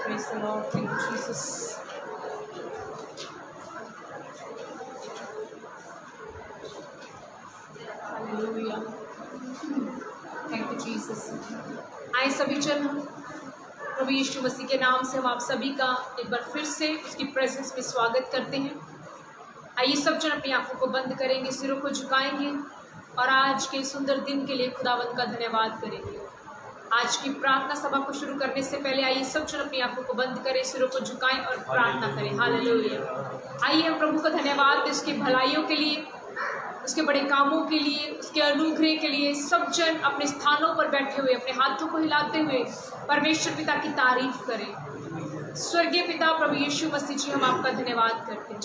Praise the Lord. Thank you, Jesus. Hallelujah. Thank you, Jesus. आए सभी जन प्रभु यीशु मसीह के नाम से हम आप सभी का एक बार फिर से उसकी प्रेजेंस में स्वागत करते हैं। आइए सब जन अपनी आंखों को बंद करेंगे, सिरों को झुकाएंगे और आज के सुंदर दिन के लिए खुदावंद का धन्यवाद करेंगे। आज की प्रार्थना सभा को शुरू करने से पहले आइए सब जन अपनी आंखों को बंद करें, सिरों को झुकाएं और प्रार्थना करें। हालेलुया। आइए हम प्रभु को धन्यवाद दें उसकी भलाइयों के लिए, उसके बड़े कामों के लिए, उसके अनुग्रह के लिए। सब जन अपने स्थानों पर बैठे हुए अपने हाथों को हिलाते हुए परमेश्वर पिता की तारीफ करें। स्वर्गीय पिता प्रभु यीशु मसीह जी, हम आपका धन्यवाद करते हैं।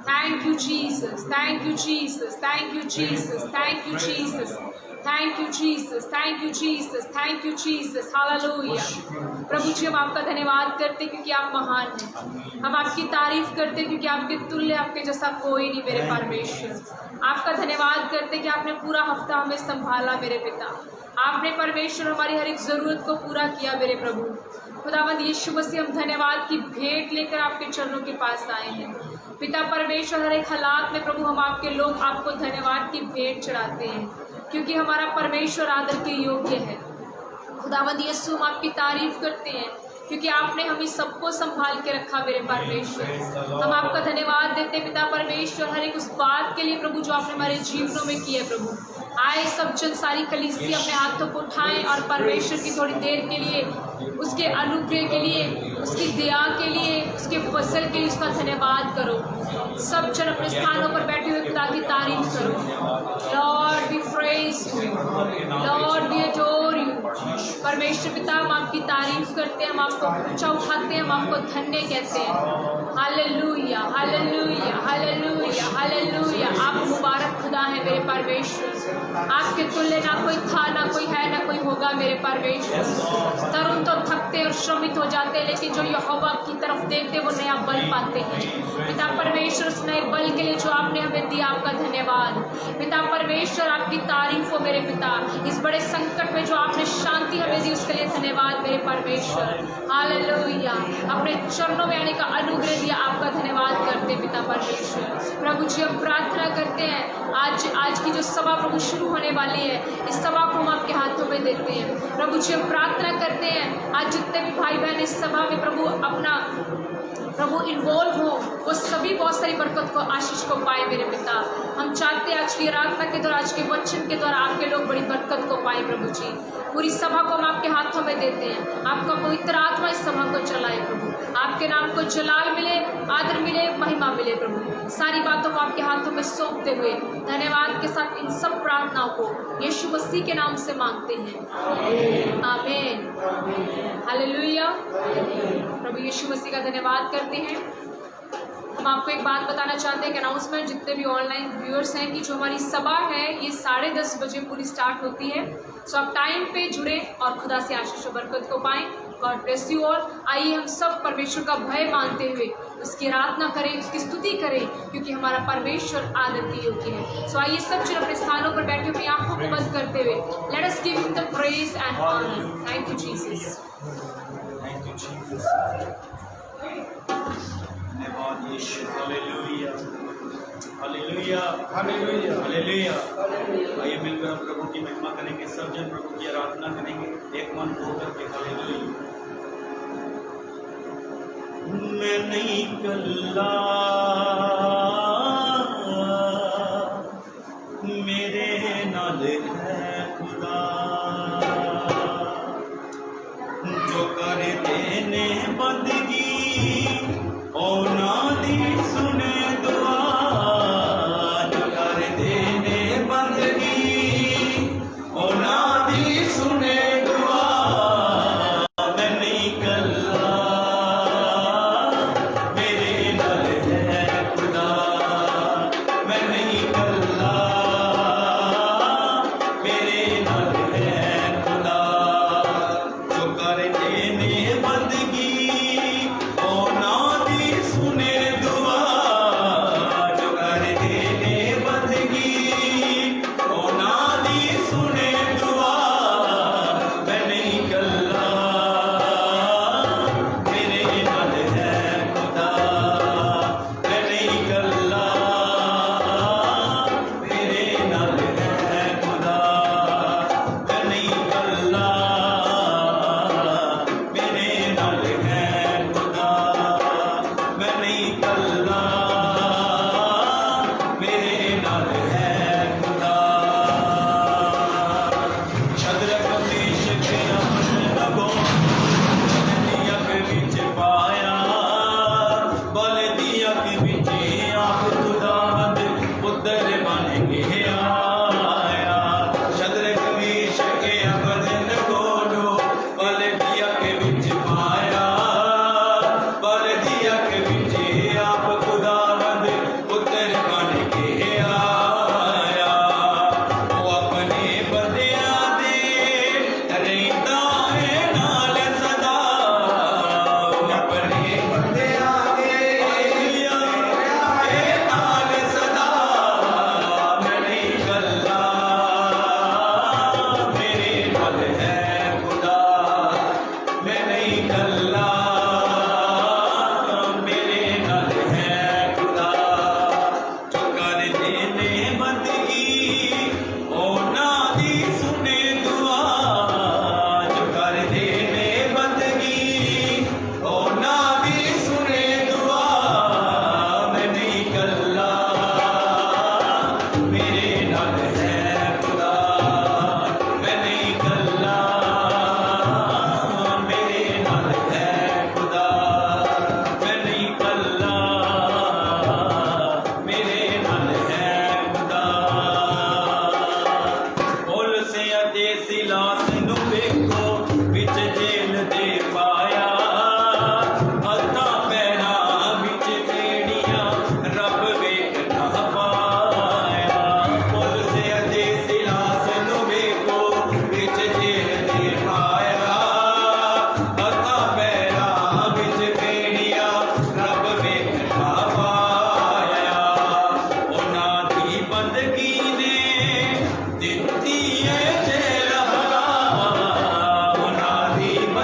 Thank you Jesus, thank you Jesus, thank you Jesus, thank you Jesus, thank you Jesus, thank you Jesus, thank you Jesus. Hallelujah. प्रभु जी, हम आपका धन्यवाद करते क्योंकि आप महान हैं। हम आपकी तारीफ करते क्योंकि आपके तुल्य, आपके जैसा कोई नहीं मेरे परमेश्वर। आपका धन्यवाद करते कि आपने पूरा हफ्ता हमें संभाला मेरे पिता। आपने परमेश्वर हमारी हर एक ज़रूरत को पूरा किया मेरे प्रभु। खुदावंद यीशु मसीह, हम धन्यवाद की भेंट लेकर आपके चरणों के पास आए हैं पिता परमेश्वर। हर एक हालात में प्रभु हम आपके लोग आपको धन्यवाद की भेंट चढ़ाते हैं क्योंकि हमारा परमेश्वर आदर के योग्य है। खुदावंद यीशु, हम आपकी तारीफ करते हैं क्योंकि आपने हमें सबको संभाल के रखा मेरे परमेश्वर। हम आपका धन्यवाद देते पिता परमेश्वर हर एक उस बात के लिए प्रभु जो आपने हमारे जीवनों में की है प्रभु। आए सब जन सारी कलीसिया अपने हाथों को उठाएं और परमेश्वर की थोड़ी देर के लिए उसके अनुग्रह के लिए, उसकी दया के लिए, उसके फसल के लिए उसका धन्यवाद करो। सब जन अपने स्थानों पर बैठे हुए पिता की तारीफ करो। Lord we praise you, lord we adore you. परमेश्वर पिता, हम आपकी तारीफ करते हैं, हम आपको ऊंचा उठाते हैं, हम आपको धन्य कहते हैं। Hallelujah, hallelujah, hallelujah, hallelujah. आप मुबारक खुदा है मेरे परमेश्वर। आपके तुल्य ना कोई था, ना कोई है, ना कोई होगा मेरे परमेश्वर। तरुण तो थकते और श्रमित हो जाते हैं, लेकिन जो यहोवा की तरफ देखते वो नया बल पाते हैं। पिता परमेश्वर, उस नए बल के लिए जो आपने हमें दिया, आपका धन्यवाद। पिता परमेश्वर, आपकी तारीफ हो मेरे पिता। इस बड़े संकट में जो आपने शांति हमें दी, उसके लिए धन्यवाद मेरे परमेश्वर। हालेलुया। अपने चरणों में आने का अनुग्रह दिया, आपका धन्यवाद करते पिता परमेश्वर। प्रभु जी, हम प्रार्थना करते हैं आज की जो सभा प्रभु शुरू होने वाली है, इस सभा को हम आपके हाथों में देते हैं। प्रभु जी, हम प्रार्थना करते हैं आज जितने भी भाई बहन इस सभा में प्रभु अपना प्रभु इन्वॉल्व हो, वो सभी बहुत सारी बरकत को, आशीष को पाए मेरे पिता। हम चाहते हैं आज की आराधना के द्वारा, आज के वचन के द्वारा आपके लोग बड़ी बरकत को पाए प्रभु जी। पूरी सभा को हम आपके हाथों में देते हैं। आपका पवित्र आत्मा इस सभा को चलाए प्रभु। आपके नाम को जलाल मिले, आदर मिले, महिमा मिले प्रभु। सारी बातों को आपके हाथों में सौंपते हुए धन्यवाद के साथ इन सब प्रार्थनाओं को यीशु मसीह के नाम से मांगते हैं, आमीन। हालेलुया। प्रभु यीशु मसीह का धन्यवाद करते हैं। हम आपको एक बात बताना चाहते हैं कि अनाउंसमेंट जितने भी ऑनलाइन व्यूअर्स हैं कि जो हमारी सभा है ये 10:30 बजे पूरी स्टार्ट होती है। सो आप टाइम पे जुड़े और खुदा से आशीष और बरकत को पाएं। God bless you all. आइए हम सब परमेश्वर का भय मानते हुए उसकी आराधना करें, उसकी स्तुति करें क्योंकि हमारा परमेश्वर आदर के योग्य है। सो आइए सब जन अपने स्थानों पर बैठे अपनी आंखों को बंद करते हुए let us give him the praise and honour. Thank you Jesus. Thank you Jesus. धन्यवाद यीशु। Hallelujah, hallelujah, hallelujah, hallelujah. आइए मिलकर हम प्रभु की महिमा करेंगे। सब जन प्रभु की आराधना करेंगे एक मन होकर के। हालेलुया। मैं नहीं कल्ला, मेरे नाल है खुदा, जो कर देने बंदगी और नादी सुने दुआ, जो कर देने बंदगी और नादी सुने दुआ। मैं नहीं कल्ला, मेरे नाल है खुदा, मैं नहीं कल्ला, मेरे नाल है खुदा, जो कर देने बंदगी और नादी सुने दुआ, जो कर देने बंदगी और नादी सुने दुआ। मैं नहीं कल्ला, मेरे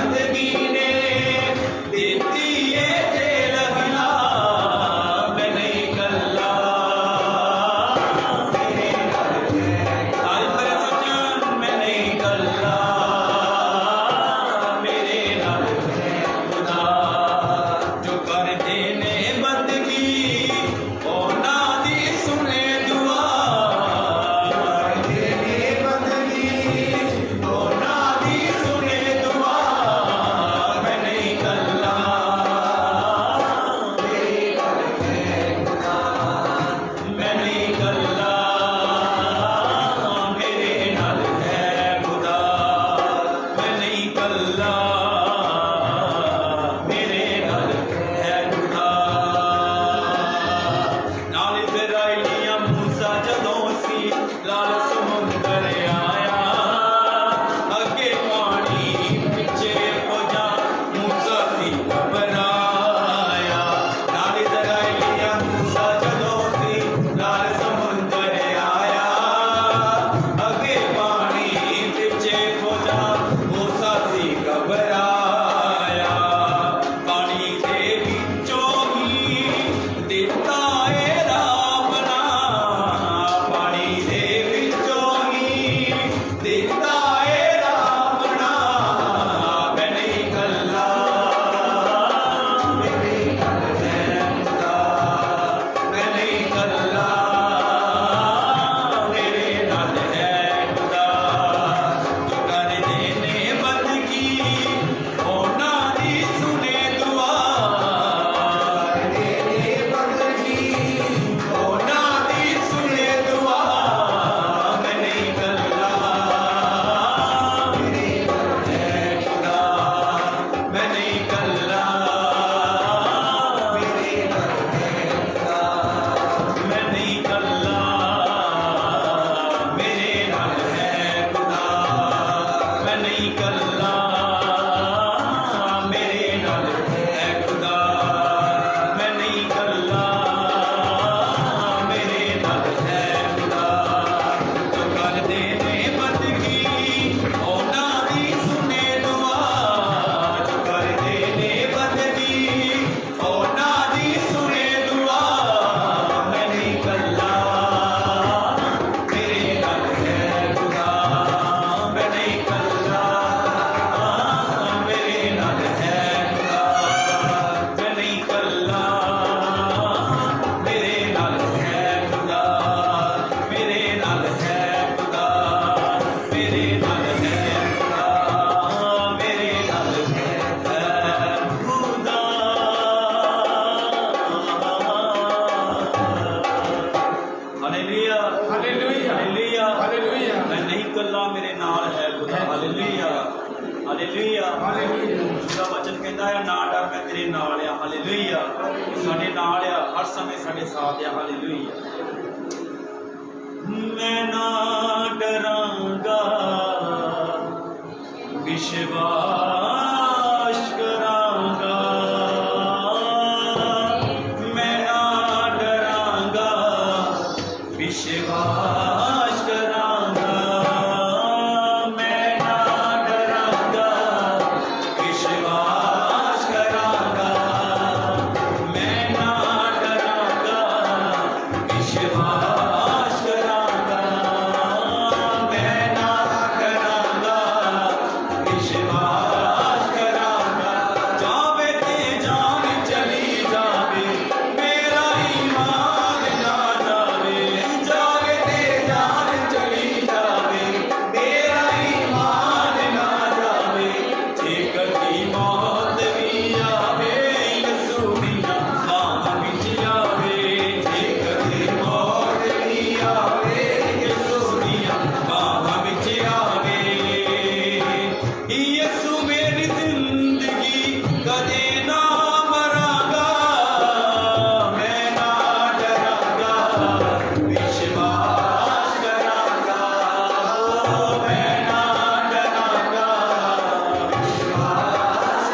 बंदगी ने देती ये जेल हिला मैं नहीं कल्ला मेरे नाल है तारीफ करे सजन मैं नहीं कल्ला मेरे नाल है खुदा जो कर देने बंदगी ओना दी सुने दुआ कर देने बंदगी ओना दी सुने दुआ मैं नहीं कल्ला मेरे नाल है खुदा मैं नहीं कल्ला मेरे नाल है खुदा मैं नहीं कल्ला मेरे नाल है खुदा नाल इज़राइलियां मूसा जदों सी लाल समुंदर आया अगे पानी पिछे खोजा मूसा सी घबराया नाल इज़राइलियां मूसा जदों सी लाल समुंदर आया अगे पानी पिछे खोजा मूसा सी घबराया पानी दे विचों ही दिता ए रावना पानी दे विचों ही दिता ए रावना मैं नहीं कल्ला मेरे नाल है खुदा मैं नहीं कल्ला मेरे नाल है खुदा जो कर देने बंदगी ओना दी सुने दुआ कर देने बंदगी ओना दी सुने दुआ मैं नहीं कल्ला मेरे नाल है खुदा मैं नहीं कल्ला मेरे नाल है खुदा मैं नहीं कल्ला मेरे नाल है खुदा मैं नहीं कल्ला मेरे नाल है खुदा मैं नहीं कल्ला मेरे नाल है खुदा जो कर देने बंदगी ओना दी सुने दुआ जो कर देने बंदगी ओना दी सुने दुआ मैं नहीं कल्ला मेरे नाल है खुदा मैं नहीं कल्ला मेरे नाल है खुदा मैं नहीं कल्ला मेरे नाल है खुदा मेरे नाल है खुदा मेरे नाल है खुदा मेरे नाल है खुदा हालेलुया हालेलुया हालेलुया हालेलुया मैं नहीं कल्ला मेरे नाल है खुदा हालेलुया हालेलुया हालेलुया उसका वचन कहता है ना डर मैं तेरे नाल आ हालेलुया ਸਾਡੇ ਨਾਲ ਆ ਹਰ ਸਮੇਂ ਸਾਡੇ ਸਾਥ ਆ ਹਾਲੇਲੂਇਆ मैं ना डरांगा विश्वास करांगा मैं ना डरांगा विश्वास करांगा मैं ना डरांगा विश्वास करांगा मैं ना डरांगा विश्वास करांगा मैं ना डरांगा विश्वास करांगा जावे ते जान चली जावे मेरा ईमान ना जावे जावे ते जान चली जावे मेरा ईमान ना जावे जे कदी मौत भी आवे यसू दिया बाह विच आवे जे कदी मौत भी आवे यसू दिया बाह विच आवे यसू मेरी जिंदगी कदे ना मरांगा मैं ना डरांगा विश्वास करांगा मैं ना डरांगा विश्वास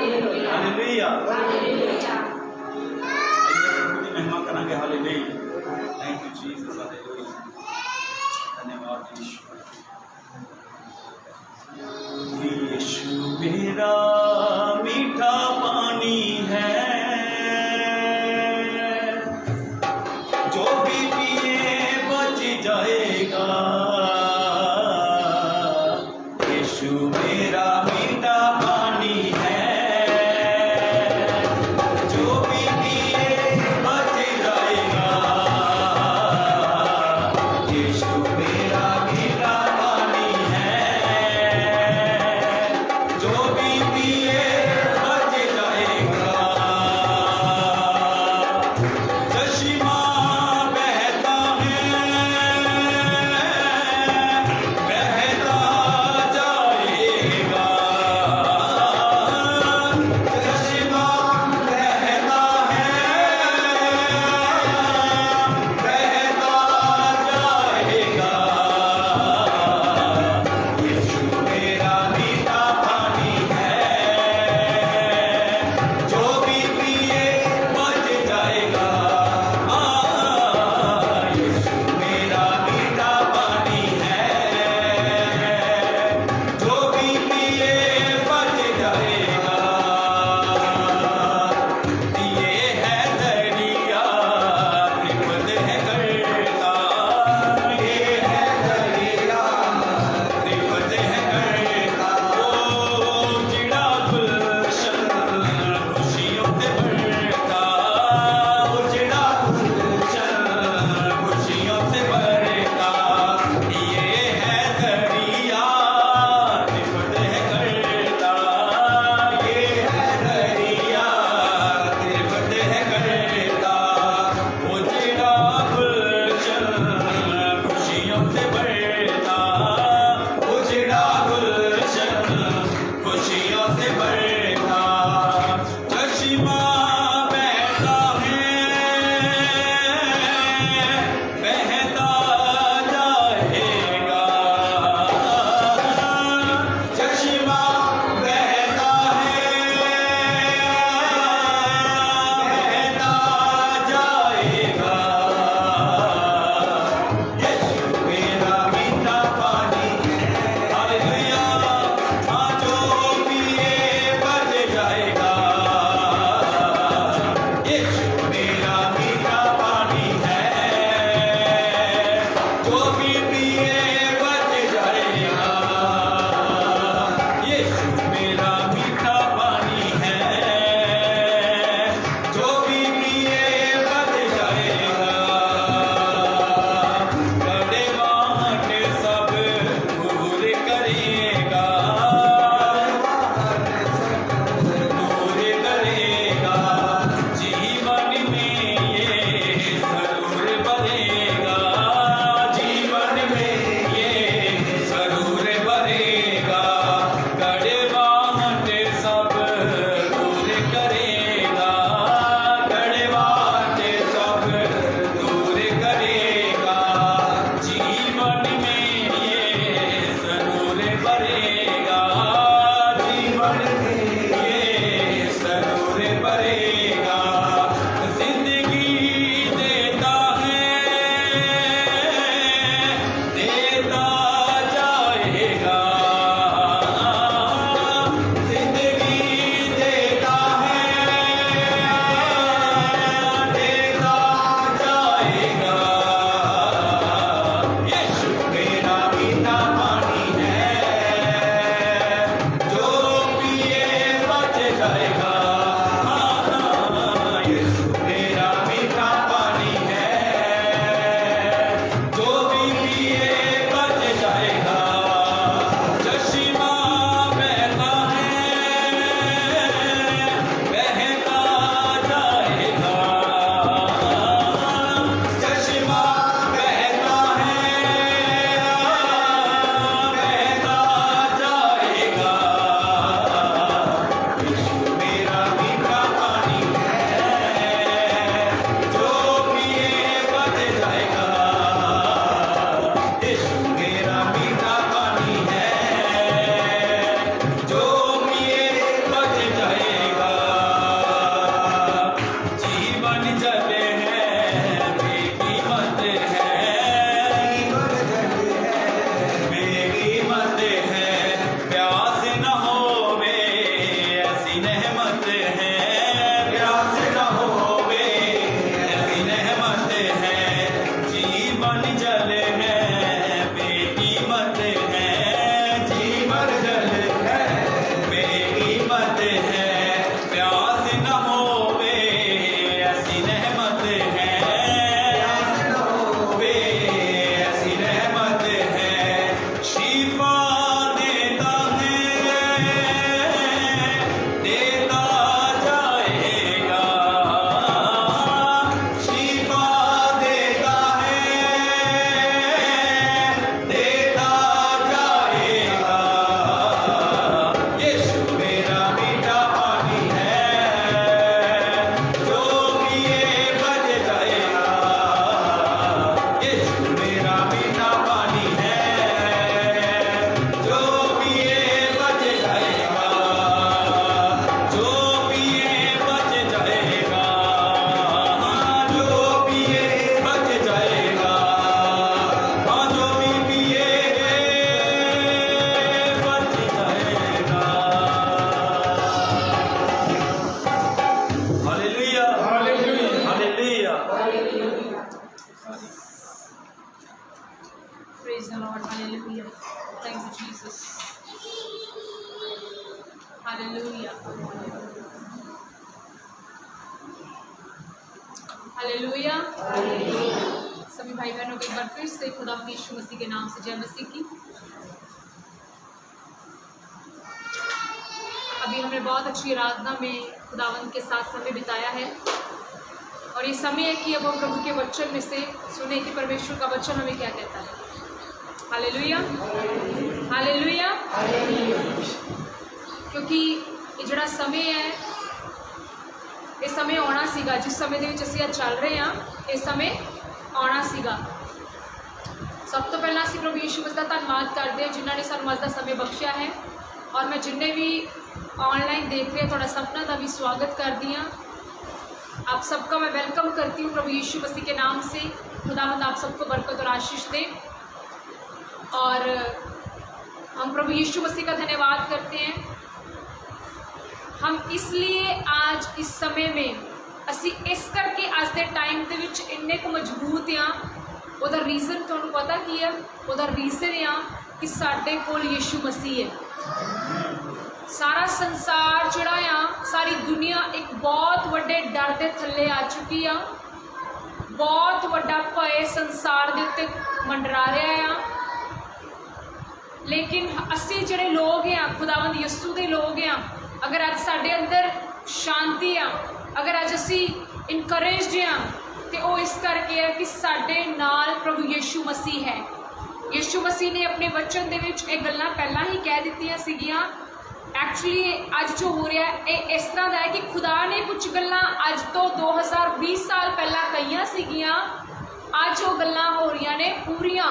हालेलुया प्रभु की महिमा करेंगे hallelujah thank you Jesus hallelujah धन्यवाद यीशु मेरा मीठा पानी है जो भी पिए बच जाएगा यीशु मेरा मीठा पानी है जो भी पिए बच जाएगा यीशु मेरा मीठा पानी है जो भी Lord. Hallelujah. Thank you, Jesus. Hallelujah. Hallelujah. सभी भाई बहनों को एक बार फिर से खुदा यीशु मसीह के नाम से जय मसीह की। अभी हमने बहुत अच्छी आराधना में खुदावंत के साथ समय बिताया है और ये समय है कि अब हम प्रभु के वचन में से सुने कि परमेश्वर का वचन हमें क्या कहता है। Hallelujah, hallelujah. क्योंकि ये जड़ा समय है, ये समय आना सीगा, जिस समय ਦੇ ਵਿੱਚ ਅਸੀਂ ਅੱਜ ਚੱਲ ਰਹੇ ਹਾਂ ਇਹ समय ਆਉਣਾ ਸੀਗਾ। ਸਭ ਤੋਂ ਪਹਿਲਾਂ ਅਸੀਂ ਪ੍ਰਭੂ ਯੀਸ਼ੂ ਮਸੀਹ ਦਾ ਧੰਨਵਾਦ ਕਰਦੇ ਹਾਂ ਜਿਨ੍ਹਾਂ ਨੇ ਸਾਨੂੰ ਅੱਜ ਦਾ समय ਬਖਸ਼ਿਆ है और मैं जिन्हें भी ऑनलाइन देख रहे हैं थोड़ा सपना का भी स्वागत करती हूँ। आप सबका मैं वेलकम करती हूँ प्रभु यीशु मसीह के नाम से। खुदावंद आप सबको बरकत और आशीष दे और हम प्रभु यीशु मसीह का धन्यवाद करते हैं। हम इसलिए आज इस समय में असी इस करके आज के टाइम के विच इन्ने को मजबूत हाँ। उहदा रीज़न तुहानूं पता की है? उहदा रीज़न आ कि साडे कोल यीशु मसीह है। सारा संसार जिहड़ा आ, सारी दुनिया एक बहुत वड्डे डर के थल्ले आ चुकी आ। बहुत वड्डा भय संसार के उत्ते मंडरा रहा आ। लेकिन असी जिहड़े लोग हैं खुदावंद यीशु के लोग हैं, अगर अज साडे अंदर शांति आ, अगर अज असी इनकरेज हाँ तो वो इस करके है कि साडे नाल प्रभु यीशु मसीह है। यीशु मसीह ने अपने वचन दे विच ये गल्लां पहलां ही कह दित्तियां सीगियां। एक्चुअली अज जो हो रहा है ये इस तरह का है कि खुदा ने कुछ गल्लां अज तो 2020 साल पहला कहियां सीगियां, अज वो गल्लां हो रही ने पूरियां।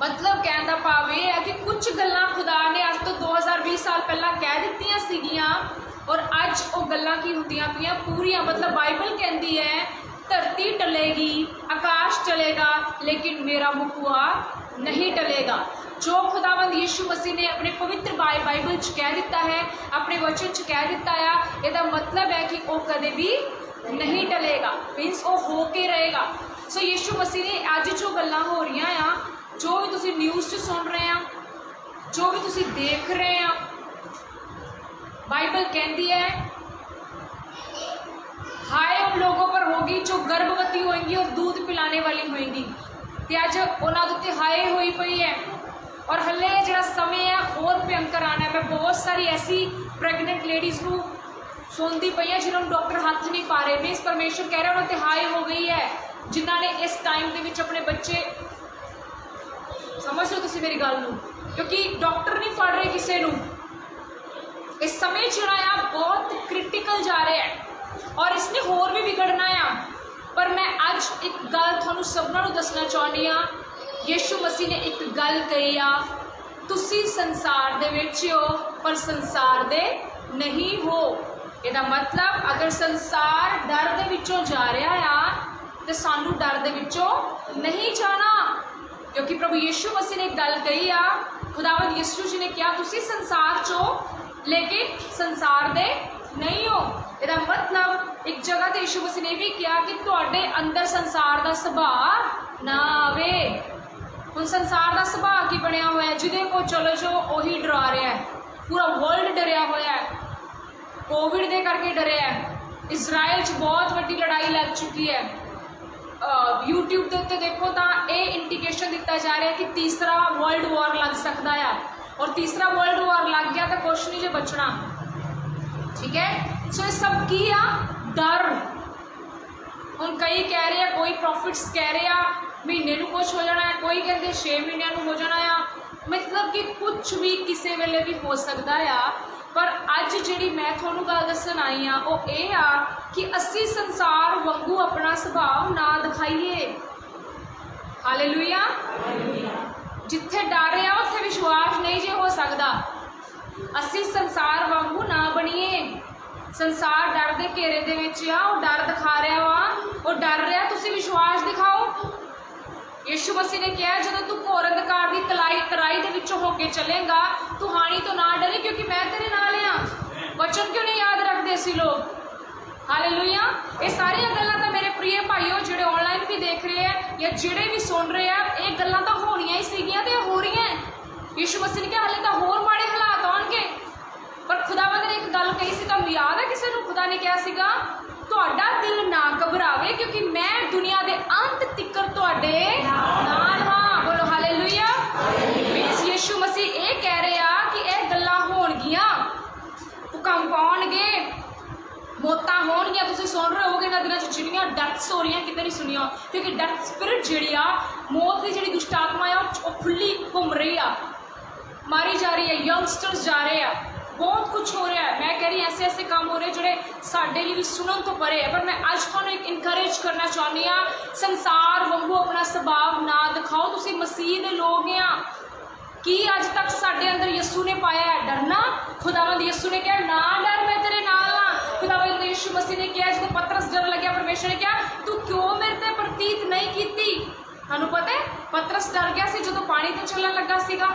मतलब कहने का भाव यह है कि कुछ गल्लां खुदा ने अज तो 2020 साल पहला कह दित्तियां सीगियां और अज वो गल्लां की होंदियां पियां पूरियां। मतलब बाइबल कहती है धरती टलेगी, आकाश टलेगा, लेकिन मेरा मुखुआ नहीं टलेगा। जो खुदावंद यीशु मसीह ने अपने पवित्र बाइबल च कह दिता है, अपने वचन च कह दिता है, इसका मतलब है कि वो कदे भी नहीं टलेगा, मीनस वो हो के रहेगा। सो यीशु मसीह ने अज जो गल्लां हो रही आ, जो भी तुसीं न्यूज़ च सुन रहे हैं, जो भी तुसीं देख रहे हैं, बाइबल कहती है हाय उन लोगों पर होगी जो गर्भवती होंगी और दूध पिलाने वाली होंगी। तो अज उन्होंने उत्ते हाय हुई पई है और हले जो समय है और भयंकर आना है। मैं बहुत सारी ऐसी प्रैगनेंट लेडीज़ को सुनती पई है जिन्होंने डॉक्टर हाथ नहीं पा रहे। मीनस परमेश्वर कह रहे हैं उन्होंने हाय हो गई है जिन्होंने इस टाइम के विच अपने बच्चे, समझ लो तुसीं मेरी गल नूं, क्योंकि डॉक्टर नहीं फड़ रहे किसी नूं। इस समय जो है बहुत क्रिटिकल जा रहा है और इसने होर भी बिगड़ना आ। पर मैं अज एक गल तुहानूं सबनां नूं दसना चाहुंदी हाँ। यीशु मसीह ने एक गल कही आ, तुसी संसार दे विच हो पर संसार दे नहीं हो। इसदा मतलब अगर संसार डर दे विचों जा रहा आ तो सानू डर दे विचों नहीं जाना, क्योंकि प्रभु यीशु मसीह ने एक गल कही आ। खुदावंद यीशु जी ने कहा तुसी संसार चो लेकिन संसार दे नहीं हो। इसदा मतलब एक जगह तो यीशु मसीह ने भी कहा कि तुहाडे अंदर संसार का सुभाव ना आवे। हुण संसार का सुभाव की बनया हुआ है, जिदे को चलो जो उही डरा रहा है। पूरा वर्ल्ड डरिया हुआ है, कोविड के करके डरिया है। इजराइल च बहुत वड्डी लड़ाई लग चुकी है। यूट्यूब के उत्ते देखो तो ये इंडिकेशन दिता जा रहा है कि तीसरा वर्ल्ड वॉर लग सकता है और तीसरा वर्ल्ड वॉर लग गया तो कुछ नहीं जो बचना। ठीक है, सो ये सब की आ डर। हम कई कह रहे हैं, कोई प्रॉफिट्स कह रहे हैं महीने में कुछ हो जाना है, कोई कहते 6 महीनों हो जाना है। मतलब कि कुछ भी किसी वेले भी हो सकता है। पर अज जी मैं थोनू गल दसन आई हाँ वो ये आ कि असी संसार वांगू अपना सुभाव ना दिखाइए। हालेलुया। जिथे डर आ उत्थे विश्वास नहीं जे हो सकता। असी संसार वांगू ना बनीए। संसार डर के घेरे दे विच आ, वो डर दिखा रहा वा, वो डर रहा, तुसी विश्वास दिखाओ। यीशु मसीह ने कहा जो तू घोर अंधकार की तराई के विचों होके चलेगा तू हानि तो ना डरे, क्योंकि मैं तेरे नाल हाँ। वचन क्यों नहीं याद रखते असी लोग? हालेलुया। ये सारिया गल्लां तां मेरे प्रिय भाईओ जिहड़े ऑनलाइन भी देख रहे हैं या जिहड़े भी सुन रहे हैं, ये गल्लां तां होणियां ही सीगियां ते हो रही हैं। यीशु मसीह ने कहा हाले तां होर माड़े हालात आउणगे, पर खुदावंद ने एक गल कही सी, तुहानूं याद है किसी नूं खुदा ने कहा सीगा तुहाडा दिल ना घबरावे क्योंकि मैं दुनिया के अंत तिकर तुहाडे नाल हां। बोलो हालेलुया। मीनस यीशु मसीह ये कह रहे हैं कि यह गल्लां होणगियां, भूकंप आउणगे, मौतां होणगियां। तुसीं सुन रहे होगे इन्हां दिनां च जिन्नियां डेथ्स हो रही हैं, किते नहीं सुनिया, क्योंकि डेथ स्पिरिट जिहड़ी आ, मौत की जिहड़ी दुष्ट आत्मा आ, वो खुली घूम रही आ, मारी जा रही है, यंगस्टर्स जा रहे हैं, बहुत कुछ हो रहा है। मैं कह रही ऐसे ऐसे काम हो रहे जो साढ़े लिए भी सुनन तो परे है, पर मैं अज तुहानूं एक इनकरेज करना चाहनी हाँ, संसार वांगू अपना सुभाव ना दिखाओ। तुसीं मसीह दे लोग आ कि अज तक साढ़े अंदर यीशु ने पाया है डरना। खुदावंद यीशु ने कहा ना डर, मैं तेरे नाल हां। खुदावंद यीशु मसीह ने कहा जो पतरस डर लग्या, परमेश्वर ने कहा तू क्यों मेरे ते प्रतीत नहीं कीती। तुहानूं पता है पतरस डर गया सी जो पानी ते चलण लगा सीगा।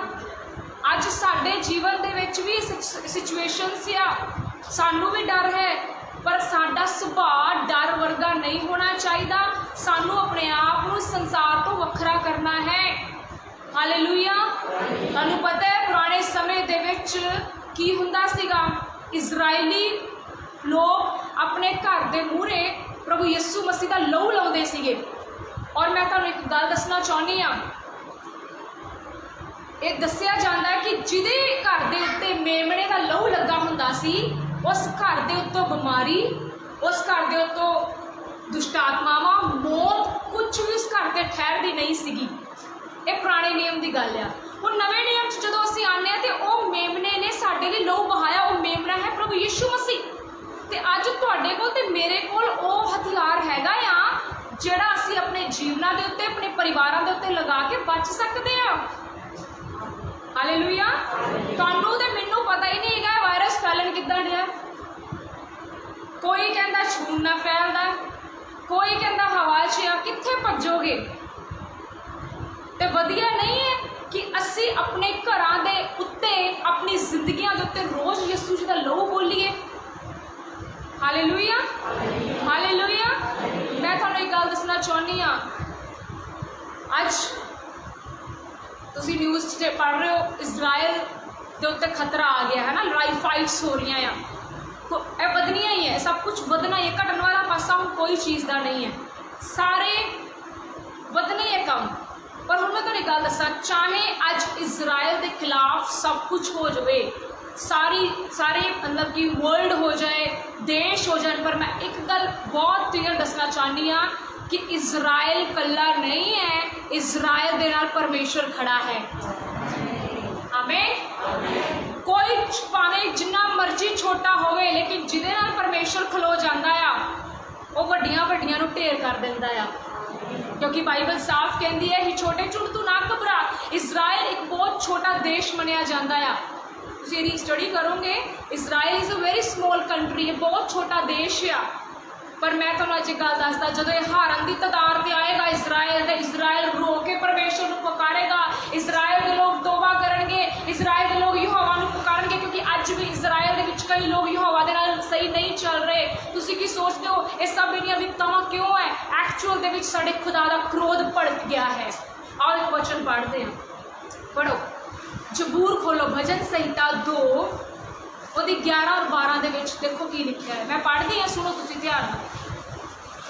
अज साडे जीवन दे विच भी सिचुएशनस आ, सानू भी डर है, पर साडा सुभाव डर वर्गा नहीं होना चाहिए। सानू अपने आप को संसार तो वखरा करना है। हालेलुया। तुहानू पता है पुराने समय दे विच की हुंदा सीगा, इजराइली लोग अपने घर दे मूहरे प्रभु यीशु मसीह का लहू लाउंदे सीगे। और मैं तुहानू एक गल दसना चाहनी हाँ, ये दसिया जाता है कि जिहदे घर के उत्ते मेमने का लहू लगा हुंदा सी, उस घर के उत्तों बीमारी, उस घर के उत्तों दुष्ट आत्मावां, मौत कुछ भी उस घर से ठहरदी नहीं सीगी। ये पुराने नियम की गल है। हुण नवे नियम जो असीं आने तो वह मेमने ने साडे लई लहू बहाया, वह मेमना है प्रभु यीशु मसीह। तो अज तुहाडे कोल ते मेरे कोल वह हथियार हैगा आ जिहड़ा असीं अपने जीवनां दे उत्ते, अपने परिवारां दे उत्ते लगा के बच सकते हैं। हालेलुया। तुहानूं ते मैनूं पता ही नहीं है वायरस फैलन किद्दां दिया। कोई कहता छून ना फैलदा, कोई कहता हवा च आ, कित्थे भजोगे। तो वधिया नहीं है कि असी अपने घरां दे उत्ते, अपनी जिंदगियां दे उत्ते रोज़ यीशु जी दा लहू बोलीए। हालेलुया। हालेलुया। मैं तुहानूं एक गल दसना चाहनी हाँ, अज तुसीं न्यूज़ पढ़ रहे हो इजराइल के उत्ते खतरा आ गया है ना, लड़ाई फाइट्स हो रही हैं, तो यह वधनिया ही है, सब कुछ वधना ही है। घटन वाला पासा हम कोई चीज़ का नहीं है, सारे वधने है कम। पर हुण मैं तुहानूं गल दसां, चाहे अज इजराइल के खिलाफ सब कुछ हो जाए, सारे मतलब कि वर्ल्ड हो जाए, देश हो जाए, पर मैं एक गल बहुत क्लीयर दसना चाहनी हाँ कि इजराइल कल्ला नहीं है, इजराइल दे नाल परमेश्वर खड़ा है। आमीन। कोई भावें जिन्ना मर्जी छोटा होवे, लेकिन जिहदे नाल परमेश्वर खलो जांदा आ, वो वड्डियां वड्डियां नूं ढेर कर दिंदा आ, क्योंकि बाइबल साफ कहती है ही छोटे झुंड तू ना घबरा। इजराइल एक बहुत छोटा देश मनिया जाता है। तुसीं इहदी स्टडी करोगे, Israel is a very small country है, बहुत छोटा देश आ। पर मैं तुहानूं अज गल दसदा, जदों ये हारन की कतार ते आएगा इजराइल, तो इजराइल रो के परमेश्वर नूं पुकारेगा, इजराइल के लोग तौबा करनगे, इजराइल के लोग यहोवा नूं पुकारनगे, क्योंकि अज भी इजराइल दे विच कई लोग यहोवा दे नाल सही नहीं चल रहे। तुसीं की सोचते हो ये सब इन्नियां विपतावां क्यों है? एक्चुअल दे विच साडे खुदा दा क्रोध भड़क गया है। आओ एक वचन पढ़ते हैं, पढ़ो जबूर खोलो, भजन संहिता 2 ਉਹਦੀ 11 और 12 ਦੇ ਵਿੱਚ देखो की लिखा है। मैं पढ़ती हाँ, सुनो तुसीं ध्यान नाल।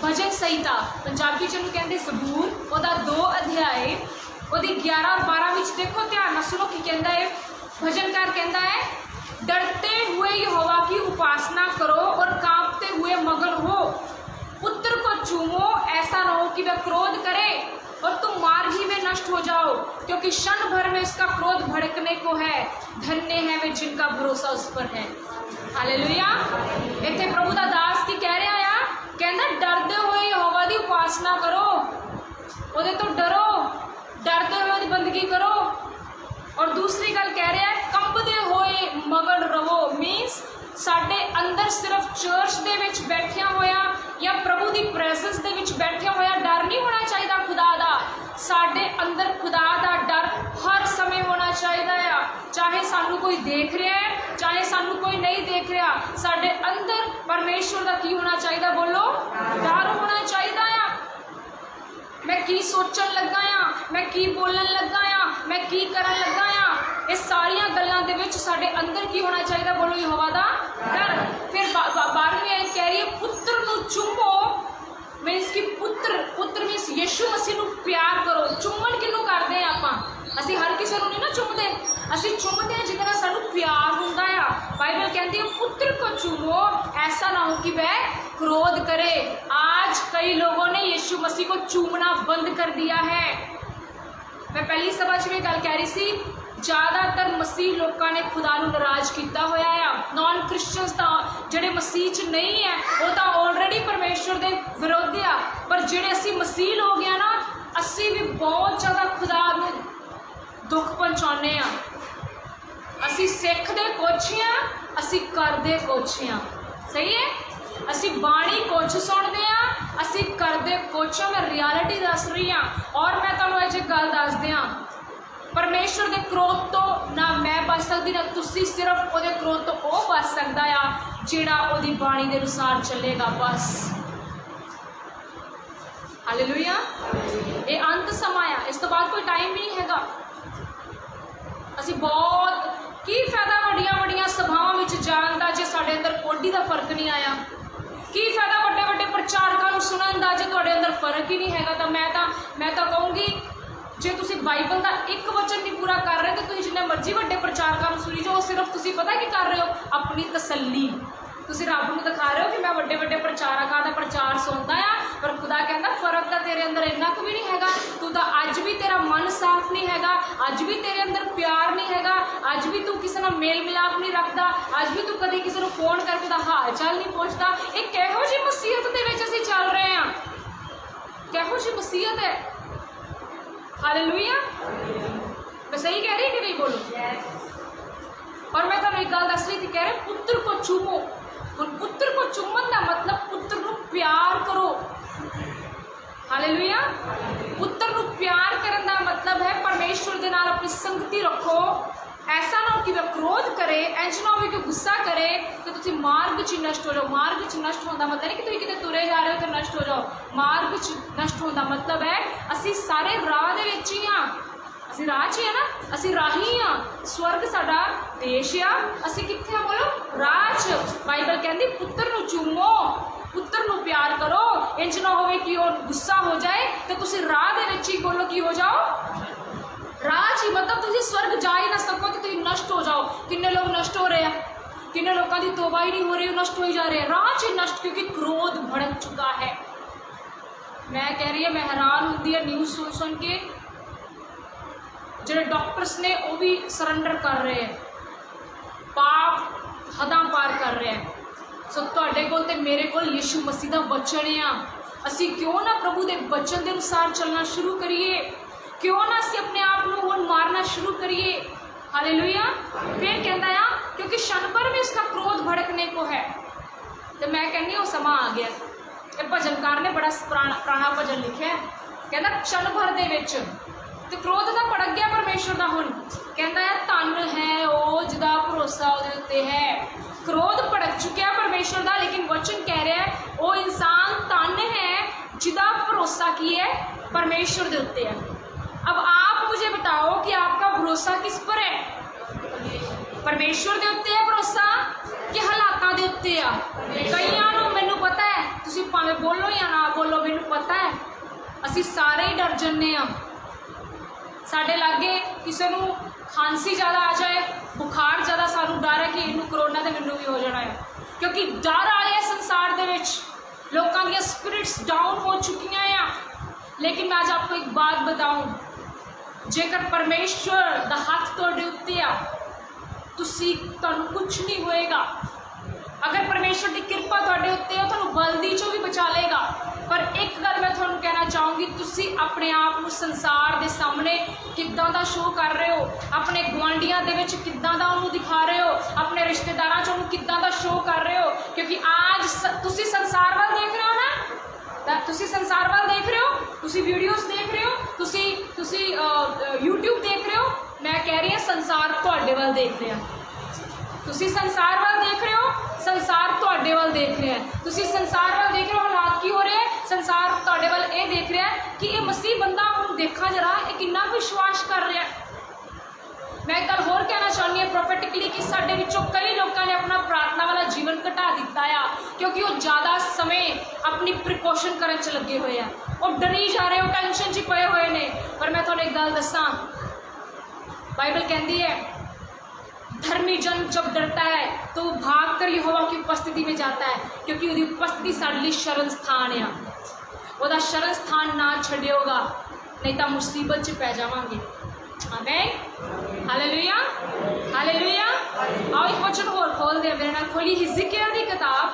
भजन संहिता पंजाबी च इहनूं कहंदे सबूर, ਉਹਦਾ 2 अध्याय ਉਹਦੀ 11 और 12 ਵਿੱਚ देखो ध्यान नाल सुनो की कहता है। भजनकार कहता है, डरते हुए यहोवा की उपासना करो और कांपते हुए मगन हो, पुत्र को चूमो, ऐसा न हो कि वह क्रोध करे और तुम मार्ग ही में नष्ट हो जाओ, क्योंकि क्षण भर में इसका क्रोध भड़कने को है। धन्य है वे जिनका भरोसा उस पर है। हालेलुया। इत्थे प्रभु दा दास की कह रहा है, कहना डरते हुए यहोवा दी उपासना करो, ਉਹਦੇ तो डरो, डरते हुए ਉਹਦੀ बंदगी करो। और दूसरी गल कह रहा है, कंबदे हुए मगन रवो। मीनस साडे अंदर सिर्फ चर्च दे विच बैठिया होया या प्रभु की प्रेजेंस दे विच बैठिया होया डर नहीं होना चाहिए खुदा दा। साडे अंदर खुदा दा डर हर समय होना चाहिए आ, चाहे सानू कोई देख रहा है, चाहे सानू कोई नहीं देख रहा। साडे अंदर परमेश्वर का की होना चाहिए? बोलो, डर होना चाहिए आ। मैं की सोचन लगा आ, मैं की बोलन लगा आ, मैं की करन लगा आ, ये सारिया गल्लां दे विच साडे अंदर की होना चाहिए? बोलो, यहोवा दा डर। फिर 12वीं आयत कह रही है पुत्र नूं चुम्मो, मीनस कि पुत्र मीनस यीशु मसीह नूं प्यार करो। चुम्मन किनूं करदे आ आपां? असीं हर किसी नूं नहीं ना चुम्मदे, असीं चुम्मदे आ जिहदे नाल सानूं प्यार हुंदा आ। बाइबल कहती है पुत्र को चुम्मो, ऐसा ना हो कि वह क्रोध करे। आज कई लोगों ने यीशु मसीह को चूमना बंद कर दिया है। मैं पहली सभा च भी गल कह रही सी, ज़्यादातर मसीह लोगों ने खुदा नूं नाराज किया होया आ। नॉन क्रिश्चियंस तो जिहड़े मसीह च नहीं है वो तो ऑलरेडी परमेश्वर के विरोध आ, पर जिहड़े असीं मसीह लोग हैं ना, असीं भी बहुत ज़्यादा खुदा नूं दुख पहुँचाने आ। असीं सिखदे कुछ आ, असीं करदे कुछ आ। सही है, असीं बाणी कुछ सुनते हैं, असीं करदे कुछ। मैं रियलिटी दस रही हाँ और मैं तुहानूं अज गल दस दियां, परमेश्वर के क्रोध तो ना मैं बच सकती ना तुसी, सिर्फ वो क्रोध तो वह बच सकता आ जिहड़ा उहदी बाणी के अनुसार चलेगा। बस हालेलुया। ये अंत समा आ, इस तो बाद कोई टाइम नहीं हैगा। असीं बहुत की फायदा वड्डियां वड्डियां सभावां विच जाण दा जे साडे अंदर कोडी दा फर्क नहीं आया? की फायदा वड्डे वड्डे प्रचारकां नूं सुणन दा जे तुहाडे अंदर फर्क ही नहीं हैगा? तो मैं तो कहूँगी जे तुसी बाइबल का एक वचन नहीं पूरा कर रहे तो तुसीं जिन्ने मर्जी वड्डे प्रचारकां नूं सुनी जाओ, सिर्फ तुसीं पता की कर रहे हो? अपनी तसल्ली। तुसीं रब नूं दिखा रहे हो कि मैं वड्डे वड्डे प्रचारकां दा प्रचार सुनदा आ, पर खुदा कहता फर्क तो तेरे अंदर इन्ना कुछ भी नहीं हैगा। तू तो अज भी तेरा मन साफ नहीं हैगा, अज भी तेरे अंदर प्यार नहीं हैगा, अज भी तू किसी नाल मेल मिलाप नहीं रखता, अज भी तू कभी किसी को फोन करके दा हाल चाल नहीं पूछता। ये किहो जी मसीहत दे विच असीं चल रहे हैं? किहो जी मसीहत है? हालेलुया। मैं सही कह रही कि नहीं? बोलो। और मैं तुहानूं एक गल दस रही थी, कह रहे पुत्र को चूमो। पुत्र को चुम्मन का मतलब पुत्र को प्यार करो। हालेलुया। पुत्र को प्यार करने का मतलब है परमेश्वर के नाल अपनी संगति रखो। ऐसा ना हो कि वह क्रोध करे, इंज ना हो कि गुस्सा करे तो तुम मार्ग च नष्ट हो जाओ। मार्ग च नष्ट होने का मतलब नहीं कि तुम कितने तुरे जा रहे हो तो नष्ट हो जाओ। मार्ग च नष्ट होने का मतलब है असी सारे राह दे विच ही हाँ, असी राह च है ना, असी राही हाँ। स्वर्ग साडा देश आ, असी कित्थे आ? बोलो, राह च। बाइबल कहती पुत्र नूं चूमो, पुत्र नूं प्यार करो, इंज ना हो कि वो गुस्सा हो जाए तो तुम राह दे विच ही बोलो की हो जाओ, राह च ही। मतलब तुम स्वर्ग जा ही ना सको तो तुम नष्ट हो जाओ। किन्ने लोग नष्ट हो रहे हैं, किन्ने लोगों की तोबा ही नहीं हो रही, नष्ट हो ही जा रहे हैं। राह च नष्ट, क्योंकि क्रोध भड़क चुका है। मैं कह रही है, मैं हैरान होती है न्यूज़ सुन के, जो डॉक्टर्स ने वो भी सरेंडर कर रहे हैं, पाप हदां पार कर रहे हैं। सो तुहाडे कोल ते मेरे कोल यीशु मसीह दा वचन आ, असी क्यों ना प्रभु के वचन के अनुसार चलना शुरू करिए? क्यों ना असी अपने आप को हुण मारना शुरू करिए? हालेलुया। फिर कहता है क्योंकि क्षण भर में उसका क्रोध भड़कने को है। तो मैं कहनी वो समा आ गया। ये भजनकार ने बड़ा पुराना भजन लिखा है, कहता क्षण भर दे विच तो क्रोध तो भड़क गया परमेश्वर का। हुण कहता है धन है वो जिदा भरोसा उहदे उत्ते है। क्रोध भड़क चुका है परमेश्वर का, लेकिन वचन कह रहा है वो इंसान धन है जिदा भरोसा की है परमेश्वर के उत्ते है। अब आप मुझे बताओ कि आपका भरोसा किस पर है? परमेश्वर के उत्ते है भरोसा कि हालातों के उत्ते आ? कईयां नूं मैनूं पता है, तुसीं भावें बोलो या ना बोलो, मैनूं पता है असीं सारे ही डर जन्ने आ। साडे लागे किसी नूं खांसी ज़्यादा आ जाए, बुखार ज़्यादा, सानूं डर है कि इनू करोना तो मैनूं भी हो जाना है, क्योंकि डर आए संसार दे विच, लोगों दी स्पिरिट्स डाउन हो चुकियां आ। लेकिन मैं आज आपको एक बात बताऊं, जेकर परमेश्वर दा हथ तुहाडे उत्ते आ, तुहानूं कुछ नहीं होएगा। अगर परमेश्वर की कृपा तुहाडे उत्ते है, तुहानूं बल्दी चों भी बचा लेगा। पर एक गल मैं तुहानूं कहना चाहूँगी, तुसी अपने आप को संसार के सामने किद्दां दा शो कर रहे हो, अपने गुआंढियां दे विच किद्दां दा उहनूं दिखा रहे हो, अपने रिश्तेदारां च उहनूं किद्दां दा शो कर रहे हो। क्योंकि आज तुसी संसार वाल देख रहे हो ना, तुसी संसार वाल देख रहे हो, तुसी वीडियोज़ देख रहे हो, तुसी यूट्यूब देख रहे हो। मैं कह रही हूँ संसार तुहाडे वाल देख रहा। ਤੁਸੀਂ ਸੰਸਾਰ ਵੱਲ ਦੇਖ ਰਹੇ ਹੋ, ਸੰਸਾਰ ਤੁਹਾਡੇ ਵੱਲ ਦੇਖ ਰਿਹਾ ਹੈ। ਤੁਸੀਂ ਸੰਸਾਰ ਵੱਲ ਦੇਖ ਰਹੇ ਹੋ, ਹਾਲਾਤ ਕੀ ਹੋ ਰਹੇ ਹੈ, ਸੰਸਾਰ ਤੁਹਾਡੇ ਵੱਲ ਇਹ ਦੇਖ ਰਿਹਾ ਹੈ ਕਿ ਇਹ ਮਸੀਹ ਬੰਦਾ ਹੁਣ ਦੇਖਾ ਜਰਾ ਇਹ ਕਿੰਨਾ ਵਿਸ਼ਵਾਸ ਕਰ ਰਿਹਾ ਹੈ। मैं एक गल होर कहना चाहती हूँ प्रोफेटिकली कि साढ़े विचों कई लोगों ने अपना प्रार्थना वाला जीवन घटा दिता है क्योंकि वो ज़्यादा समय अपनी प्रिकॉशन करने च लगे हुए हैं, वो डरी जा रहे हो, टेंशन च पए हुए ने। पर मैं थोड़े एक गल दसा, बाइबल कहती है धर्मी जन जब डरता है तो वो भाग कर यहोवा की उपस्थिति में जाता है, क्योंकि उसकी उपस्थिति साढ़े लिए शरण स्थान है। वह शरण स्थान ना छड्योगा नहीं तो मुसीबत च पै जावांगे। आमीन, हालेलुया, हालेलुया। आओ एक वचन होर खोल दे मेरे नाल, खोली हिजकिय्याह दी किताब,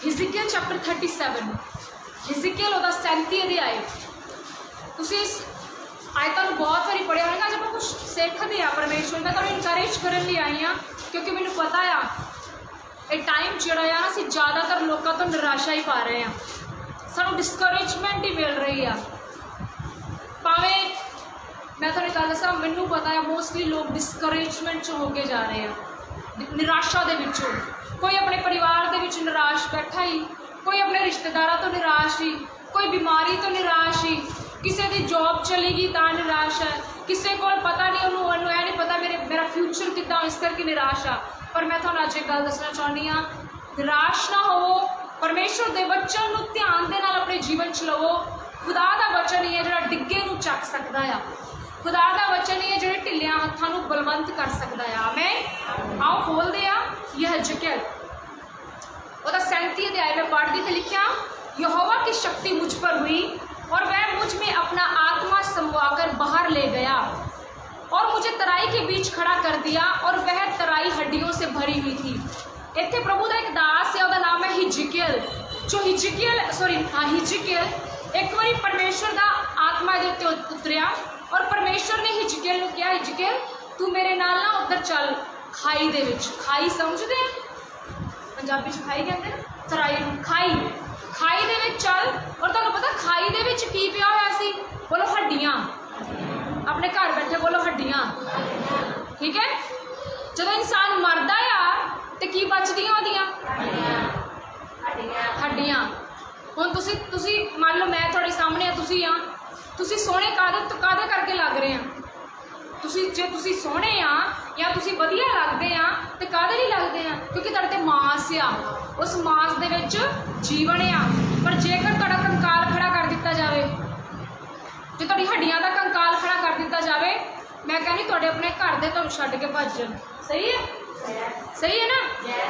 हिजकिय्याह चैप्टर 37, हिजकिय्याह ओहदा 37 अध्याय। तुसीं इस आयतां नूं बहुत बारी पढ़िया होगा, जब मैं कुछ सीखते हैं परमेश्वर मैं तुहानूं इनकरेज करने लिए आई हाँ, क्योंकि मैनूं पता आ ये टाइम जिहड़ा आ असीं ज़्यादातर लोगों तो निराशा ही पा रहे हैं, सानू डिस्करेजमेंट ही मिल रही है। भावें मैं थोड़ी गल दसा, मैनू पता है मोस्टली लोग डिस्करेजमेंट च होके जा रहे हैं, निराशा दे विचों। कोई अपने परिवार दे विच निराश बैठा ही, कोई अपने रिश्तेदारों तो निराश ही, कोई बीमारी तो निराश ही, किसी की जॉब चलेगी तो निराश है, किसी को पता नहीं उन्होंने यह नहीं पता मेरा फ्यूचर कितना, इस करके निराश आ। पर मैं थोड़ा अज एक गल दसना चाहती हाँ, निराश ना हो, परमेश्वर के वचन को ध्यान दे नाल अपने जीवन च लवो। खुदा का वचन ही है जो डिग्गे नूं चक सकता है, खुदा का वचन ही है जो ढिलिया हत्थां नूं बलवंत कर सकता है। आमीन। आओ खोलते हैं यह हिजकिय्याह ओहदा 37 अध्याय में पढ़ती तो लिखा, यहोवा की शक्ति मुझ पर हुई और वह मुझ में अपना आत्मा समवाकर बाहर ले गया और मुझे तराई के बीच खड़ा कर दिया और वह तराई हड्डियों से भरी हुई थी। इत्थे प्रभु का एक दास है, उसका नाम है हिजकिय्याह। जो हिजकिय्याह एक बार परमेश्वर का आत्मा के उत्ते उतरिया और परमेश्वर ने हिजकिय्याह नूं कहा, हिजकिय्याह तू मेरे नाल ना उधर चल खाई दे विच। खाई समझते हैं, पंजाबी च खाई कहते हैं, तराई खाई, खाई दे विच चल। और तुहानूं पता खाई दे विच की पिया होया सी? बोलो हड्डियां। अपने घर बैठे बोलो हड्डियां। ठीक है, जदों इंसान मरदा आ तो की बचदियां ओहदियां हड्डियां। हुण तुसी मान लो मैं थोड़े सामने आ, तुसी सोहणे कादे करके लग रहे हैं? जे तुसी सोहणे आ या तुसी वधिया लगदे आ तो कादे लई लगदे आ? क्योंकि तुहाडे ते मांस आ, उस मांस दे विच जीवन आ। पर जेकर तुहाडा कंकाल खड़ा कर दिता जाए, जे तुहाडी हड्डियां दा कंकाल खड़ा कर दिता जाए, मैं कहनी तुहाडे अपने घर दे तुहानूं छड्ड के भज जाण। सही है, सही है ना?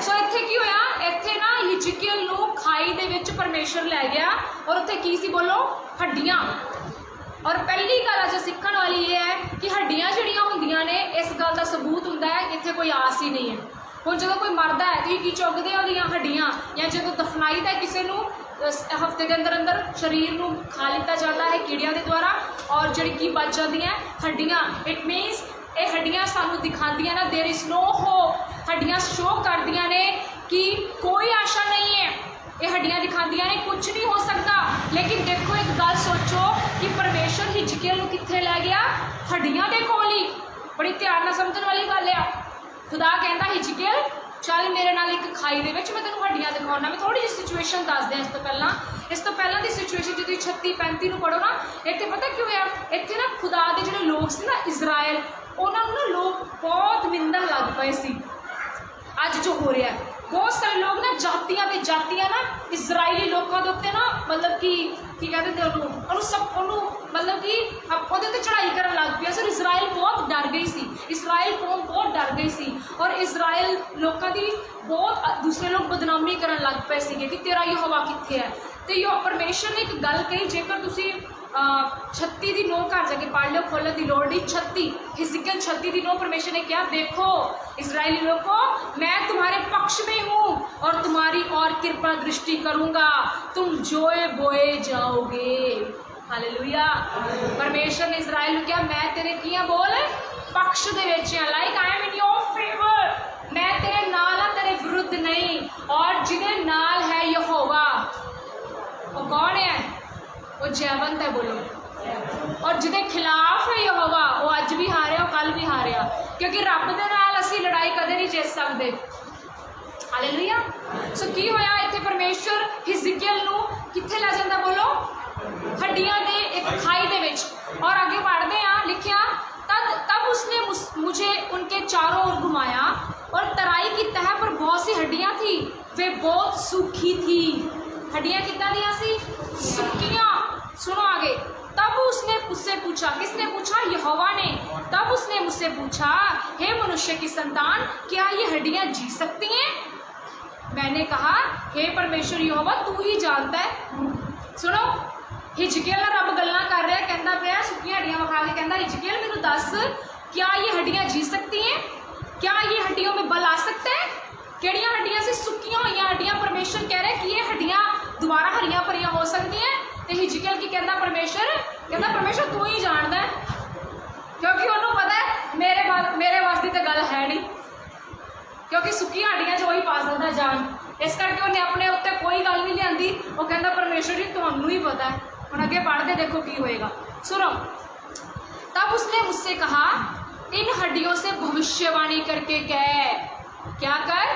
सो इत्थे की होया, इत्थे ना हिजकिय्याह नूं खाई दे विच परमेश्वर लै गया और उत्थे की सी बोलो हड्डियां। और पहली गल अज सीखण वाली ये है कि हड्डियां जिहड़ियां हुंदियां ने, इस गल का सबूत हुंदा है इत्थे कोई आस ही नहीं है। हुण जदों कोई मरदा है तो की चुगदे ओहदियां हड्डियां, या जदों दफनाईदा किसी नूं हफ्ते के अंदर अंदर शरीर नूं खा लिता जाता है कीड़ियां के द्वारा और जिहड़ी की बच जांदियां हड्डियां। इट मीनस ये हड्डियां सानू दिखांदियां ना देयर इज़ नो होप। हड्डियां शो करदियां ने कि कोई आशा नहीं है, ये हड्डियां दिखांदियां ने कुछ नहीं हो सकता। लेकिन देखो एक गल सोचो कि परमेश्वर हिजकिय्याह नूं कित्थे लै गया? हड्डियां दे कोल ही। बड़ी ध्यान नाल समझण वाली गल है। खुदा कहता हिजकिय्याह चल मेरे नाल एक खाई दे विच मैं तैनूं हड्डियां दिखाउणा। मैं थोड़ी जी सिचुएशन दस दें इस तो पहला की सिचुएशन जो 36-35 पढ़ो ना, इत्थे पता क्यों होया? इत्थे ना खुदा के जिहड़े लोग सी ना इजराइल, उन्होंने ना लोग बहुत निंदन लग पे सी। अज जो हो रहा है बहुत सारे लोग ना जातियां ना इजराइली लोगों के उत्ते ना मतलब कि कहते उन्होंने सब मतलब कि वो चढ़ाई करन लग पिया। सर इजराइल बहुत डर गई सी, इजराइल कौम बहुत डर गई सी और इजराइल लोगों की बहुत दूसरे लोग बदनामी करन लग पे सी कि तेरा यहोवा कित्थे है। तो यो परमेश्वर ने एक गल कही, जेकर तुसी 36 की 9 घर जाके पढ़ लो, खोलने की लोड़ नहीं। 36 हिजकिय्याह 36 की 9 परमेश्वर ने कहा देखो इजराइली लोगों मैं तुम्हारे पक्ष में हूँ और तुम्हारी और कृपा दृष्टि करूँगा, तुम जोए बोए जाओगे। हालेलुया। परमेश्वर ने इजराइल को कहा मैं तेरे किया बोल पक्ष दे विच हां, like I am in your favour. मैं तेरे नाल हां, तेरे विरुद्ध नहीं। और जिहदे नाल है यहोवा, वो कौन है? वो जयवंत है। बोलो और जिहदे खिलाफ है यहोवा वो अज भी हारिया कल भी हारिया, क्योंकि रब दे नाल असीं लड़ाई कदे नहीं जित सकते। हालेलुया। सो की होया इत्थे परमेश्वर हिजकियल नूं कित्थे लै जांदा, बोलो, हड्डियां दे एक खाई दे विच। और आगे पढ़ते हैं, लिखिया तब उसने मुझे उनके चारों ओर घुमाया और तराई की तह पर बहुत सी हड्डियां थी, वे बहुत सूखी थी। हड्डियां कितना दियां सी? सूखियां। सुनो आगे। तब उसने मुझसे पूछा, किसने पूछा? यहोवा ने। तब उसने मुझसे पूछा, हे मनुष्य की संतान, क्या ये हड्डियां जी सकती हैं? मैंने कहा, हे परमेश्वर यहोवा तू ही जानता है। सुनो, हिजकियल रब गल्लां कर रहा है, कहता पाया सुक्कियां हड्डियां विखा के, कहता हिजकियल मैनू दस, क्या ये हड्डियां जी सकती हैं? क्या ये हड्डियों में बल आ सकता है? किहड़ियां हड्डियां से? सुक्कियां हुई हड्डियां। परमेश्वर कह रहे कि ये हड्डियां दोबारा हरियां भरियां हो सकती हैं। तो हिजकियल की कहता परमेश्वर तू ही जानता है, क्योंकि उन्होंने पता है मेरे वास्ते तो गल है नहीं, क्योंकि सुक्कियां हड्डियां च वही पा सकता जान। इस करके उन्हें अपने उत्ते कोई गल नहीं लियांदी। वो कहता परमेश्वर जी तुहानू ही पता है। हम अगे पढ़ते देखो की होएगा। सुनो। तब उसने मुझसे कहा, इन हड्डियों से भविष्यवाणी करके कह। क्या कर?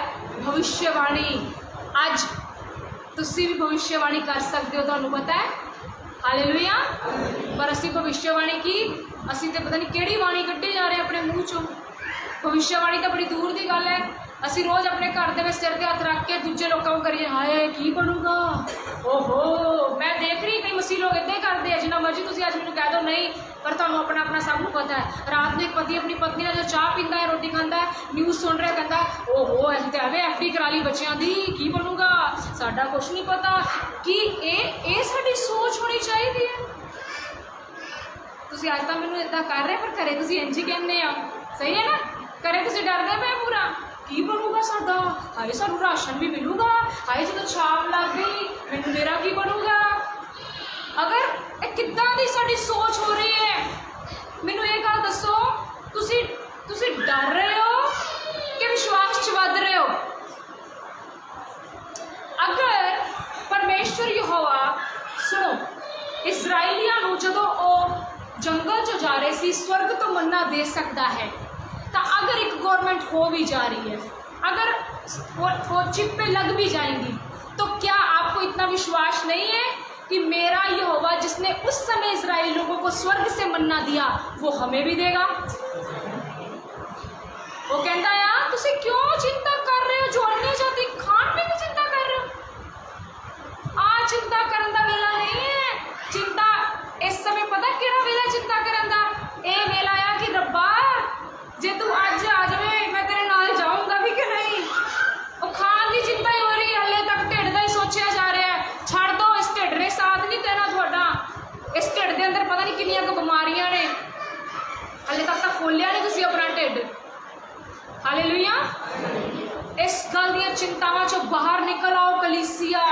भविष्यवाणी। अज तुसी भी भविष्यवाणी कर सकते हो, तुहानू पता है। हालेलुया। पर असी भविष्यवाणी की असी तो पता नहीं किहड़ी वाणी कड्ढी जा रहे अपने मूँह चों। भविष्यवाणी तो बड़ी दूर की गल है। असी रोज़ अपने घर के सिर ते हथ रख के दूजे लोगों को करिए, हाय की बनूगा, ओहो। मैं देख रही कई मसीह लोग इदा ही करते हैं, जिन्ना मर्जी तुम अज मैनू कह दो नहीं, पर तुहानू अपना अपना सब पता है। रात में एक पति अपनी पत्नी जो चाह पींदा है, रोटी खाता है, न्यूज़ सुन रहा, कहता ओहो असीं तो एवें FD करा ली बच्चों की, की बनूगा, साडा कुछ नहीं पता। कि ये साडी सोच होनी चाहिए है। तुसीं अज तक मैनू इदा कर रहे, पर घरे तुसीं इंज ही कहने आ, सही है ना। घरे तुसीं डरदे पे पूरा की बनूगा साडा, हाय सानू राशन भी मिलूगा, हाय जो छाप लग गई मैनू मेरा की बनूगा। अगर किद्दां दी साडी सोच हो रही है, मैनू ये गल दसो, तुसीं डर रहे हो कि विश्वास च वध रहे हो? अगर परमेश्वर यहोवा, सुनो, इजराइलियां नूं जदों ओ जंगल च जा रहे सी, स्वर्ग तो मन्ना दे सकता है। तो अगर एक गवर्नमेंट हो भी जा रही है, अगर वो चिप्पे लग भी जाएंगी, तो क्या आपको इतना विश्वास नहीं है कि मेरा यहोवा जिसने उस समय इजराइल लोगों को स्वर्ग से मन्ना दिया वो हमें भी देगा? वो कहता है यार तुसी क्यों चिंता कर रहे हो, जो अन्य जाति खान पीन की चिंता कर रहे हो? आ चिंता करने का वेला नहीं है। चिंता इस समय पता किहड़ा वेला चिंता करने का? ये वेला आ कि रब्बा जे तू अज आ जाए मैं तेरे नाल जाऊँगा भी कि नहीं। वो खान की चिंता ही हो रही है, हले तक ढिड का ही सोचा जा रहा है। छड़ दो, इस ढिड ने साथ नहीं देना थोड़ा। इस ढिड के अंदर पता नहीं कितनी को बीमारियां ने, हले तक तो खोलिया नहीं तुसीं अपना ढिड। हालेलुया। इस गल दी चिंतावां चों बाहर निकल आओ कलीसिया।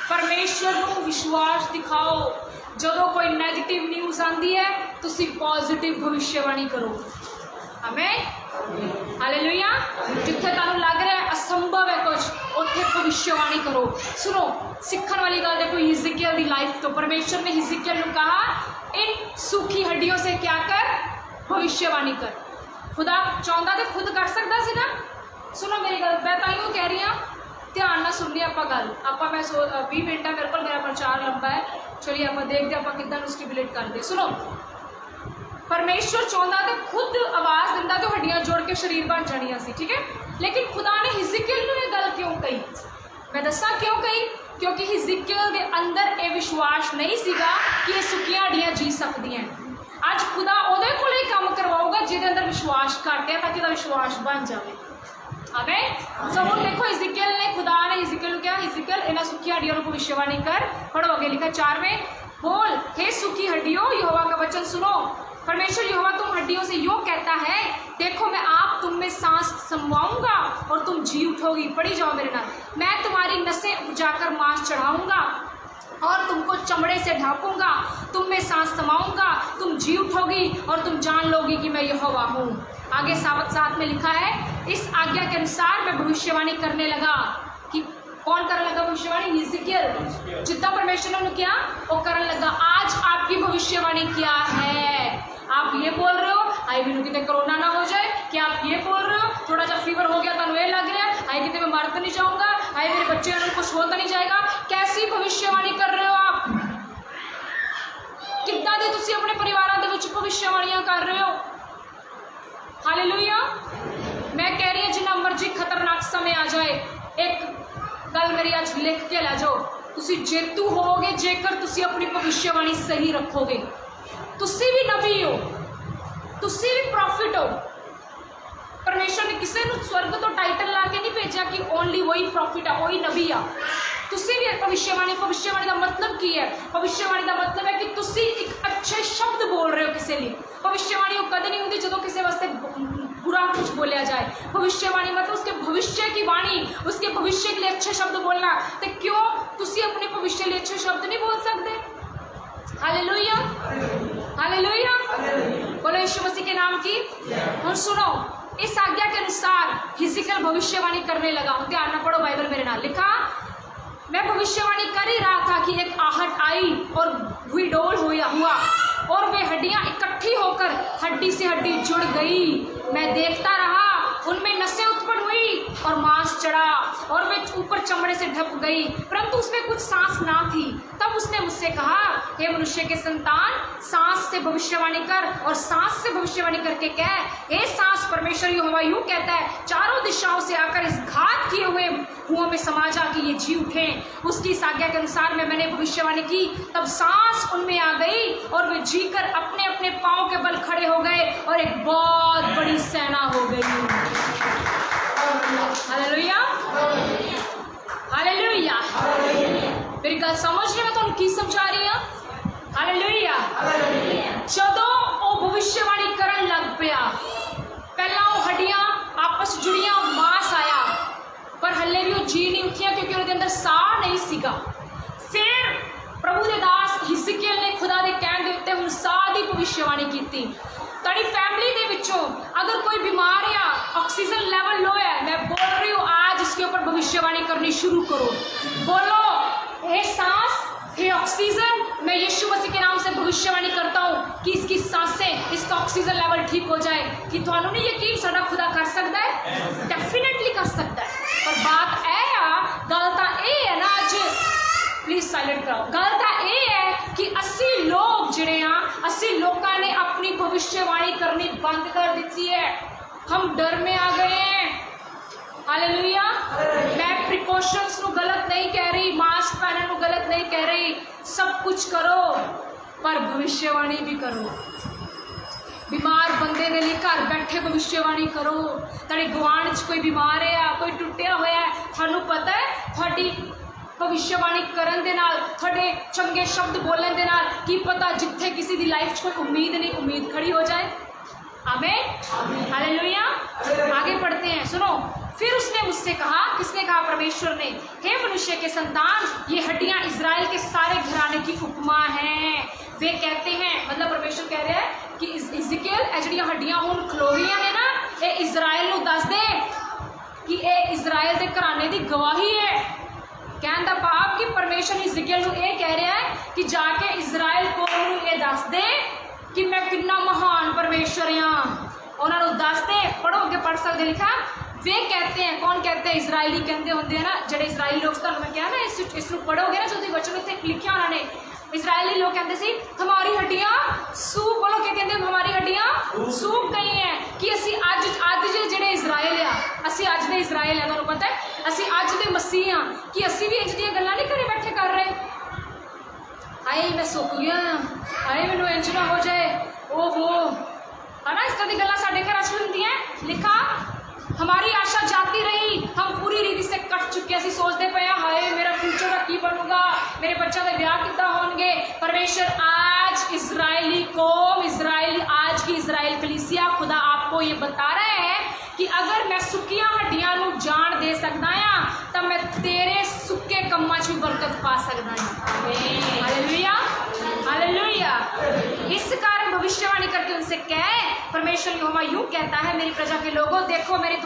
परमेश्वर को विश्वास दिखाओ। जदों कोई नैगेटिव न्यूज़ आती है तुसीं पॉजिटिव भविष्यवाणी करो। आमीन। हालेलुया। जिथे तुहानू लग रहा है असंभव है कुछ, उत्थे भविष्यवाणी करो। सुनो, सीखने वाली गल देखो हिजकियल की लाइफ तो। परमेश्वर ने हिजकियल को कहा, इन सूखी हड्डियों से क्या कर? भविष्यवाणी कर। खुदा चाहता तो खुद कर सकता सी ना। सुनो मेरी गल, मैं ताइयों कह रही हाँ, ध्यान ना सुनिए आप गल। आप मैं 20 मिनट है मेरे को, मेरा प्रचार लंबा है, चलिए आप देखते आप कितना स्टिमुलेट करते। सुनो, परमेश्वर चाहता तो खुद आवाज़ दिंदा तो हड्डियां जोड़ के शरीर बन जानियां सी, ठीक है। लेकिन खुदा ने हिजकियल नूं ये गल क्यों कही? मैं दसा क्यों कही? क्योंकि हिजकियल के अंदर ये विश्वास नहीं सीगा कि ये सुक्कियां हड्डियां जी सकदियां। अज खुदा उहदे कोल ही काम करवाऊगा जिहदे अंदर विश्वास घट है, ताकि विश्वास बन जाए। आमीन। सो हुण देखो हिजकियल ने, खुदा ने हिजकियल को कहा, हिजकियल इन्हां सुक्की हड्डियों को भविष्यवाणी कर। पढ़ो आगे लिखा 4वें, बोल हे सूखी हड्डियों यहोवा का वचन सुनो। परमेश्वर यहोवा तुम हड्डियों से यो कहता है, देखो मैं आप तुम में सांस समवाऊंगा और तुम जी उठोगी। पढ़ी जाओ मेरे नाल। मैं तुम्हारी नसें उपजाकर मांस चढ़ाऊंगा और तुमको चमड़े से ढांपूंगा, तुम में सांस समाऊंगा, तुम जी उठोगी और तुम जान लोगी कि मैं यहोवा हूँ। आगे साथ में लिखा है, इस आज्ञा के अनुसार मैं भविष्यवाणी करने लगा कि कौन करन लगा भविष्यवाणी? हिजकियल। जितना परमेश्वर ने उन्हें किया वो करन लगा। आज आपकी भविष्यवाणी क्या है? आप ये बोल रहे हो हाई मैनू कितने कोरोना ना हो जाए, क्या आप ये बोल रहे हो थोड़ा सा फीवर हो गया तो ये लग रहा है, हाई कितने मैं मर तो नहीं जाऊंगा, हाई मेरे बच्चे कुछ हो तो नहीं जाएगा? कैसी भविष्यवाणी कर रहे हो आप? कितना दे तुसी अपने परिवारों के विच भविष्यवाणियां कर रहे हो? हालेलुया। मैं कह रही हूं जिन्ना मर्जी खतरनाक समय आ जाए, एक गल मेरी आज लिख के ला जाओ, तुसी जेतू होगे जेकर तुसी अपनी भविष्यवाणी सही रखोगे। तुसी भी नबी हो, तुसी भी प्रॉफिट हो। परमेश्वर ने किसी ने स्वर्ग तो टाइटल ला के नहीं भेजा कि ओनली वही प्रॉफिट है, वही नबी आ। तुसी भी भविष्यवाणी का मतलब की है? भविष्यवाणी का मतलब है कि तुसी एक अच्छे शब्द बोल रहे हो किसी लिए। भविष्यवाणी वो कदे नहीं होती जो किसी वास्ते बुरा कुछ बोलिया जाए। भविष्यवाणी मतलब उसके भविष्य की वाणी, उसके भविष्य के लिए अच्छे शब्द बोलना। तो क्यों तुसी अपने भविष्य के लिए अच्छे शब्द नहीं बोल सकते? हालेलुया, हालेलुया, बोलो यीशु मसीह के नाम की। और सुनो, इस आज्ञा के अनुसार हिजकियल भविष्यवाणी करने लगा। ध्यान ना पढ़ो, बाइबल मेरे नाल लिखा, मैं भविष्यवाणी कर ही रहा था कि एक आहट आई और भूडोल हुआ और वे हड्डियां इकट्ठी होकर हड्डी से हड्डी जुड़ गई। मैं देखता रहा, उनमें नसें उत्पन्न हुई और मांस चढ़ा और वे ऊपर चमड़े से ढक गई, परंतु उसमें कुछ सांस ना थी। तब उसने मुझसे कहा, हे मनुष्य के संतान, सांस से भविष्यवाणी कर और सांस से भविष्यवाणी करके कह, हे सांस, परमेश्वर यहोवा यूं कहता है, चारों दिशाओं से आकर इस घात किए हुए मुंहों में समा जा कि ये जी उठें। उसकी इस आज्ञा के अनुसार मैंने भविष्यवाणी की, तब सांस उनमें आ गई और वे जीकर अपने अपने पांव के बल खड़े हो गए और एक बहुत बड़ी सेना हो गई। Hallelujah, hallelujah. मेरी गल समझ रहे मैं तुहानू की समझा रही हूं? हालेलुया। जदों वो भविष्यवाणी करन लग पिया, पहला वो हड्डियां आपस जुड़ियां, मांस आया, पर हल्ले भी वो जी नहीं उठिया क्योंकि उनके अंदर साह नहीं सीगा। फिर प्रभु दे दास हिजकियल ने खुदा दे कहण दे उत्ते हुण साह दी भविष्यवाणी कीती। तड़ी फैमिली दे विचों अगर कोई बीमार है, ऑक्सीजन लेवल लो है, मैं बोल रही हूँ आज इसके ऊपर भविष्यवाणी करनी शुरू करो। बोलो, हे सांस, हे ऑक्सीजन, मैं यीशु मसीह के नाम से भविष्यवाणी करता हूँ कि इसकी सांसें, इसका ऑक्सीजन लेवल ठीक हो जाए। कि थानू नहीं यकीन साडा खुदा कर सकता है? डेफिनेटली कर सकता है। पर बात गल तां ये है ना, अज प्लीज साइलेंट कराओ, गल तां ये है कि 80 लोग जिहड़े आ, 80 लोगों ने अपनी भविष्यवाणी करनी बंद कर दी है। हम डर में आ गए हैं। हालेलुया। मैं प्रिकॉशंस को गलत नहीं कह रही, मास्क पहनने को गलत नहीं कह रही, सब कुछ करो पर भविष्यवाणी भी करो। बीमार बंदे ने लिए घर बैठे भविष्यवाणी करो। तेरे गुआंढ च कोई बीमार है, कोई टुटिया होया है, थानू पता है थोड़ी भविष्यवाणी करन दे नाल, थोड़े चंगे शब्द बोलने दे नाल की पता जिथे किसी दी लाइफ च कोई उम्मीद नहीं, उम्मीद खड़ी हो जाए। आमीन, हालेलुया। आगे पढ़ते हैं, सुनो। फिर उसने मुझसे कहा, किसने कहा? परमेश्वर ने, हे मनुष्य के संतान, ये हड्डियां इजराइल के सारे घराने की उपमा हैं। वे कहते हैं, मतलब परमेश्वर कह रहे हैं कि हिजकियल ए जड़ियां हड्डियां हुण खलो गईयां ने ना, ये इजराइल नू दस दे कि ये इजराइल के घराने की गवाही है। कहने का भाव कि परमेश्वर हिजकियल नू ये कह रहा है कि जाके इजराइल को ये दस दे कि मैं कितना महान परमेश्वर हाँ। उन्होंने दस दे, पढ़ो अगे पढ़ सकते, लिखा वे कहते हैं, कौन कहते हैं? इजराइली कहते होंगे ना, जड़े इजराइली लोग, तो मैं क्या ना इस पढ़ोगे ना जो वचन उत्थे लिखा उन्होंने, इजराइली लोग कहते सी हमारी हड्डियां सूख, बोलो क्या कहते हैं? हमारी हड्डियां सूख गई हैं। कि असी अज जेडे इजराइल आ, असी अज दे इजराइल है, तुहानू पता है असी अज दे मसीह हाँ, कि असी भी इंज दियां गल्लां नहीं घरे बैठे कर रहे। हाय मैं सुक गया, हाय मैनू इंज ना हो जाए, ओहो, है ना, इस तरह की गल्लां साडे घर च हुंदियां। लिखा हमारी आशा जाती रही, हम पूरी रीति से कट चुके, असी सोचते पे हाय मेरा फ्यूचर का की बनूगा, मेरे बच्चों के ब्याह कितना होंगे। परमेश्वर आज इजराइली कौम, इजराइल, आज की इजराइल कलीसिया, खुदा आपको ये बता रहे हैं कि अगर मैं सुक्कियां हड्डियां नू जान दे सकता हाँ, तब मैं तेरे सुक्के कम्मां च भी बरकत पा सकता हाँ। Hallelujah, hallelujah. इस कारण भविष्यवाणी करके उनसे कहे, परमेश्वर यहोवा यूं कहता है, मेरी प्रजा के लोगों, देखो मैं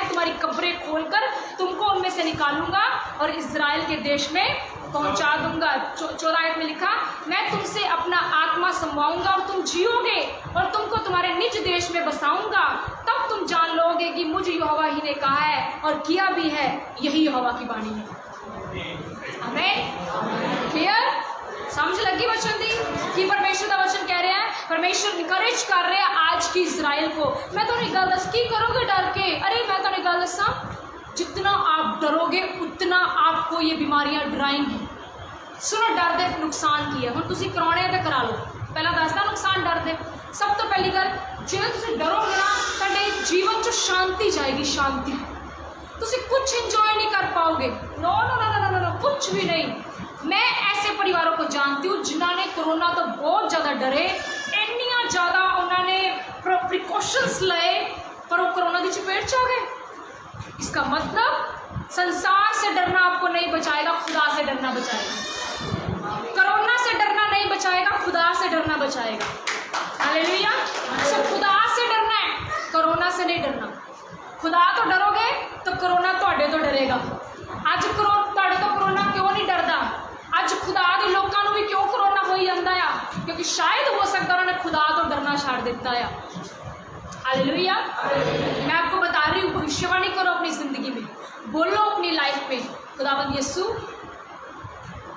तुम्हारी कब्रें खोलकर तुमको उनमें से निकालूंगा और इज़राइल के देश में पहुंचा दूंगा। 14 आयत में लिखा, मैं तुमसे अपना आत्मा समवाऊंगा और तुम जियोगे और तुमको तुम्हारे निज देश में बसाऊंगा। तब तुम जान लोगे कि मुझ यहोवा ही ने कहा है और किया भी है, यही यहोवा की वाणी है। आमीन। क्लियर? समझ लगी वचन दी कि परमेश्वर का वचन कह रहे हैं, परमेश्वर इनकरेज कर रहे हैं आज की इजराइल को। मैं तो नहीं गल दस की करोगे डर के, अरे मैं तो नहीं गल दसा, जितना आप डरोगे उतना आपको ये बीमारियां डराएंगी। सुनो, डर दे नुकसान की है, हम तुम कराने तो करा लो। पहला दसदा नुकसान डर दे। सब तो पहली गल, जो तुम डरोगे ना, तुहाडे जीवन च शांति जाएगी, शांति। तुम कुछ इंजॉय नहीं कर पाओगे, no no no no no no, कुछ भी नहीं। मैं ऐसे परिवारों को जानती हूँ जिन्होंने कोरोना तो बहुत ज़्यादा डरे, इन्नियां ज़्यादा उन्होंने प्रिकॉशंस लाए, पर वो कोरोना की चपेट च आ गए। इसका मतलब संसार से डरना आपको नहीं बचाएगा, खुदा से डरना बचाएगा। कोरोना से डरना नहीं बचाएगा, खुदा से डरना बचाएगा। हालेलुया। सो खुदा से डरना है, कोरोना से नहीं डरना। खुदा तो डरोगे तो कोरोना तुहाडे तो डरेगा। अज तुहाडे तो कोरोना क्यों नहीं डरदा? अज खुदा दे लोकां नूं भी क्यों कोरोना होई जांदा आ? क्योंकि शायद हो सकता उन्होंने खुदा तो डरना छाड़ दिता है। हालेलुया। मैं आपको बता रही हूँ, भविष्यवाणी करो अपनी ज़िंदगी में, बोलो अपनी लाइफ में, खुदावंद यीशु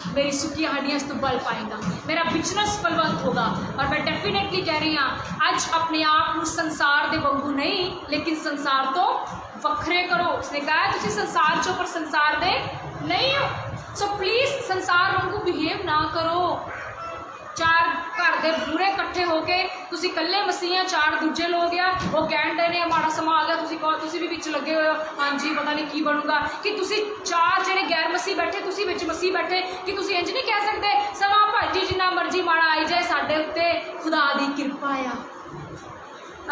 मेरी सुखी हड्डियां तो बल पाएगा, मेरा बिजनेस फलवंत होगा। और मैं डेफिनेटली कह रही हाँ, अज अपने आप को संसार दे वांगू नहीं, लेकिन संसार तो वखरे करो। उसने कहा है तुसी संसार चो पर संसार दे नहीं हो। सो प्लीज़ संसार वांगू बिहेव ना करो। चार घर के पूरे इकट्ठे होके तुसी कल्ले मसीह, चार दूजे लोग आ वो कहन डे ने माड़ा समा आ गया, तुसी कहो तुसी भी विच लगे हुए हो, हाँ जी पता नहीं की बनूगा। कि तुसी चार जने गैर मसीह बैठे, तुसी विच मसीह बैठे, कि तुसी इंज नहीं कह सकते समा भाजी जिन्ना मर्जी माड़ा आई जाए, साडे उत्ते खुदा दी किरपा आ।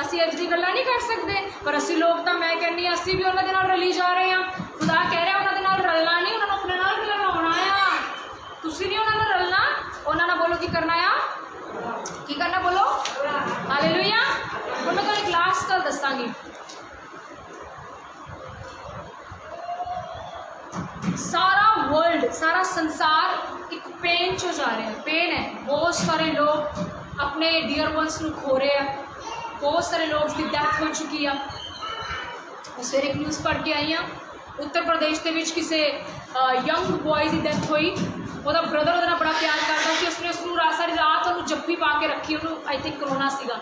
असी इंज दी गल्लां नहीं कर सकते, पर असी लोग तो मैं कहनी असी भी उन्हां दे नाल रली जा रहे हैं। खुदा कह रहा उन्हां दे नाल रलना नहीं, उन्हां नूं अपने नाल रलाउणा आ। तुसी नहीं उन्हां नाल रलना, उन्हां नाल बोलो की करना आ, की करना बोलो। हालेलुया। और मैं तुहानूं एक लास्ट गल दसांगी। सारा वर्ल्ड, सारा संसार एक पेन चो जा रहा है, पेन है। बहुत सारे लोग अपने डियर वंस नूं खो रहे हैं, बहुत सारे लोग की डेथ हो चुकी है। सवेरे एक न्यूज़ पढ़ के आई हाँ, उत्तर प्रदेश के किसी यंग बॉय की डेथ हुई। ਉਹਦਾ ब्रदर ਉਹਦੇ ਨਾਲ बड़ा प्यार करता ਸੀ, ਉਸਨੇ ਉਸਨੂੰ सारी रात ਉਹਨੂੰ जप्फी पा के रखी, ਉਹਨੂੰ आई थिंक कोरोना ਸੀਗਾ।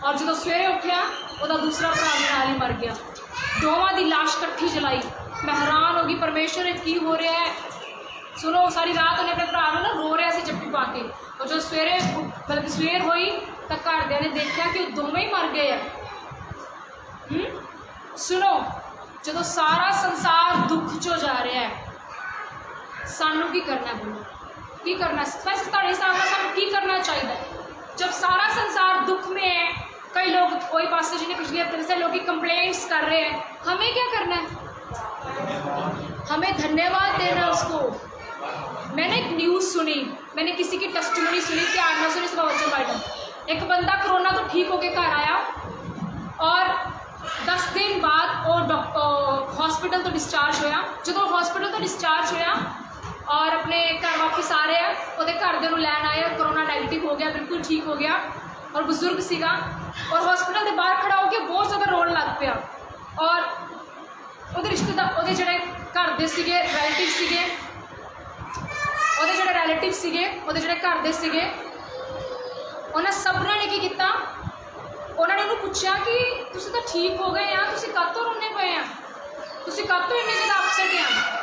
और जो सवेरे उठिया ਉਹਦਾ दूसरा भरा भी नाल ही मर गया। दोवां की लाश इकट्ठी जलाई। मैं हैरान हो गई, परमेश्वर ये की हो रहा है। सुनो, सारी रात उन्हें अपने भरा ना रो रहा से जप्फी पा के, और जो सवेरे बल्कि सवेर हुई तो घरदिਆਂ ने देखा कि वो दोवें ही मर गए हैं। सुनो, जो सारा संसार दुख चो जा रहा है, सानू की करना बोलो, की करना वैसे तुहाडे हिसाब नाल सानू की करना चाहिए? जब सारा संसार दुख में है, कई लोग वही पास जिन्हें पिछले हफ्ते से लोग कंप्लेंट्स कर रहे हैं, हमें क्या करना है? हमें धन्यवाद देना उसको। मैंने एक न्यूज़ सुनी, मैंने किसी की टेस्टिमनी सुनी, ध्यान ना सुनी, वचन पढ़ना। एक बंदा कोरोना तो ठीक होके घर आया और 10 दिन बाद वो हॉस्पिटल तो डिस्चार्ज होया। जो हॉस्पिटल तो डिस्चार्ज होया और अपने घर वापस आ रहे हैं, वो घरदे नूं लैन आए, कोरोना नेगेटिव हो गया, बिल्कुल ठीक हो गया, और बजुर्ग सीगा, और हॉस्पिटल के बाहर खड़ा होकर बहुत ज़्यादा रोन लग पिया। और वो रिश्तेदार, वो जोड़े घर दे सीगे रिलेटिव सीगे, वो जोड़े रिलेटिव सीगे, वो जोड़े घर दे सीगे, उन्हें सबना ने की किया, उन्होंने उन्होंने पूछा कि तुसी तो ठीक हो गए हैं, तुसी कातों रोने पे हैं, तुसी कातों इन्ने ज़्यादा अपसेट हैं।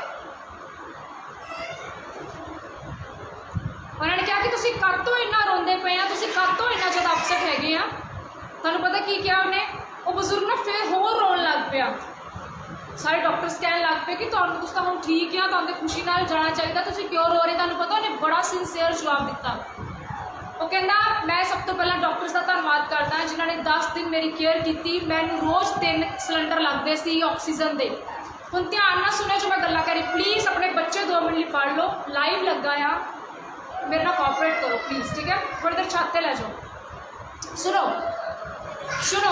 उन्होंने कहा कि तुसी कातों इन्ना रोंदे पे हैं, तुसी कातों इन्ना ज़्यादा अपसेट हैगे हैं। तुहानूं पता की क्या उन्हें, वो बजुर्ग ना फिर होर रोन लग पिया। सारे डॉक्टर्स कहने लग पे कि तुम तो हम ठीक है, तुम खुशी नाल जाना चाहिए, तुम क्यों रो रहे? तुहानूं पता उन्हें बड़ा सिंसीयर जवाब दिता। वो कहना मैं सब तो पहला डॉक्टर्स का धन्यवाद करता जिन्होंने 10 दिन मेरी केयर की। मैनू रोज़ 3 सिलेंडर लगते सी ऑक्सीजन के। हुण ध्यान ना सुने जो मैं गल्लां करी, प्लीज़ अपने बच्चे 2 मिनट पढ़ लो, लाइव लगा आ। मेरे ना कॉपरेट करो प्लीज़, ठीक है? थोड़ी देर छत पे ले जाओ। सुनो,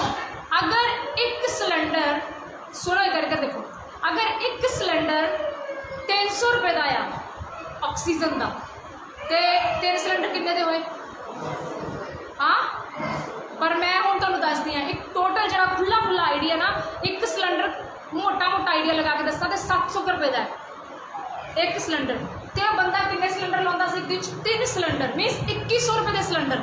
अगर एक सिलेंडर, सुनो इधर देखो, अगर एक सिलेंडर 300 रुपए का आ ऑक्सीजन का, तो 3 सिलेंडर कितने दे हुए? हाँ, पर मैं हूँ तुहानूं दसदी हाँ, एक टोटल जो खुला आइडिया ना, एक सिलेंडर मोटा आइडिया लगा के दसा तो 700 रुपए का है एक सिलेंडर। तो बंदा कितने सिलेंडर लाता से? 3 सिलेंडर मीनस 2100 रुपए के सिलेंडर।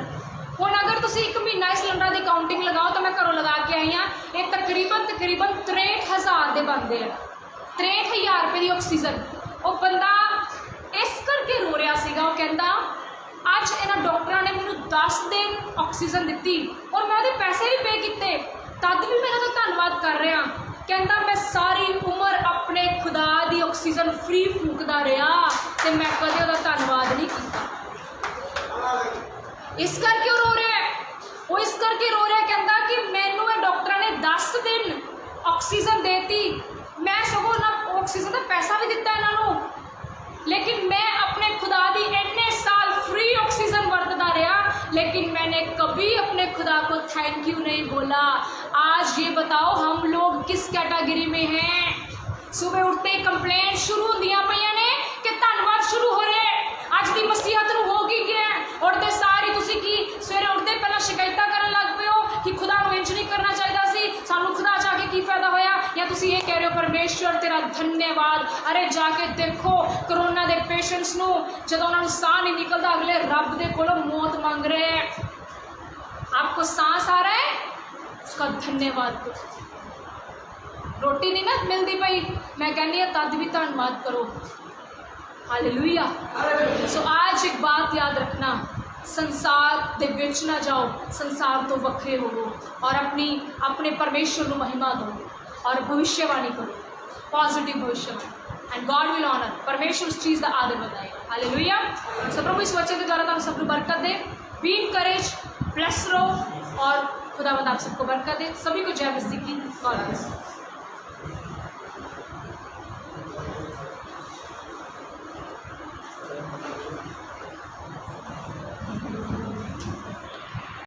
हुण अगर तुम एक महीना सिलेंडर की काउंटिंग लगाओ तो मैं घरों लगा के आई हाँ, ये तकरीबन 63,000 के बनते हैं। 63,000 रुपये की ऑक्सीजन। वो बंदा इस करके रो रहा सीगा, वो कहता अज इन्होंने डॉक्टर ने मैंने 10 दिन ऑक्सीजन दी और मैं वो पैसे भी पे किए, तद भी मैं तो धन्यवाद कर रहा। कहता मैं सारी उम्र अपने खुदा की ऑक्सीजन फ्री फूकता रहा तो मैं कदे वो धन्यवाद नहीं किया। इस करके वो रो रहा है, वो इस करके रो रहा है, कहता कि मैनू डॉक्टर ने 10 दिन ऑक्सीजन देती, मैं सगों ना ऑक्सीजन का पैसा भी दिता इन्हों, लेकिन मैं अपने खुदा की इन्ने साल फ्री ऑक्सीजन बरतता रहा, लेकिन मैंने कभी अपने खुदा को थैंक यू नहीं बोला। आज ये बताओ हम लोग किस कैटेगरी में हैं? सुबह उठते ही कंप्लेंट शुरू होंदियां पईयां ने कि धन्यवाद शुरू हो रहा है, अज की मसीहत नूं हो की गया। उठते सारी तुसीं की सवेरे उठते पहला शिकायतां करन लग पे हो कि खुदा नूं इंज नहीं करना चाहिए सी, सानूं खुदा जाके की फायदा होया, या तुसीं ये कह रहे हो परमेश्वर तेरा धन्यवाद। अरे जाके देखो करोना के पेशेंट्स नूं जदों उन्हां नूं साह नहीं निकलता, अगले रब दे कोलों मौत मांग रहे हैं। आपको सांस आ रहा है, उसका धन्यवाद करो। रोटी नहीं ना मिलती पई, मैं कहनी तद भी धन्यवाद करो। हालेलुया। सो आज एक बात याद रखना, संसार दे विच ना जाओ, संसार तो वक्रे होवो और अपने परमेश्वर को महिमा दो और भविष्यवाणी करो, पॉजिटिव भविष्यवाणी, एंड गॉड विल ऑनर। परमेश्वर उस चीज़ का आदर बताएगा। हालेलुया। सो प्रभु इस वचन के द्वारा तुम सबको बरकत दे, बी इनकरेज, ब्लेस रहो और खुदावंद आप सबको बरकत दे। सभी को जय मसीह की। God bless.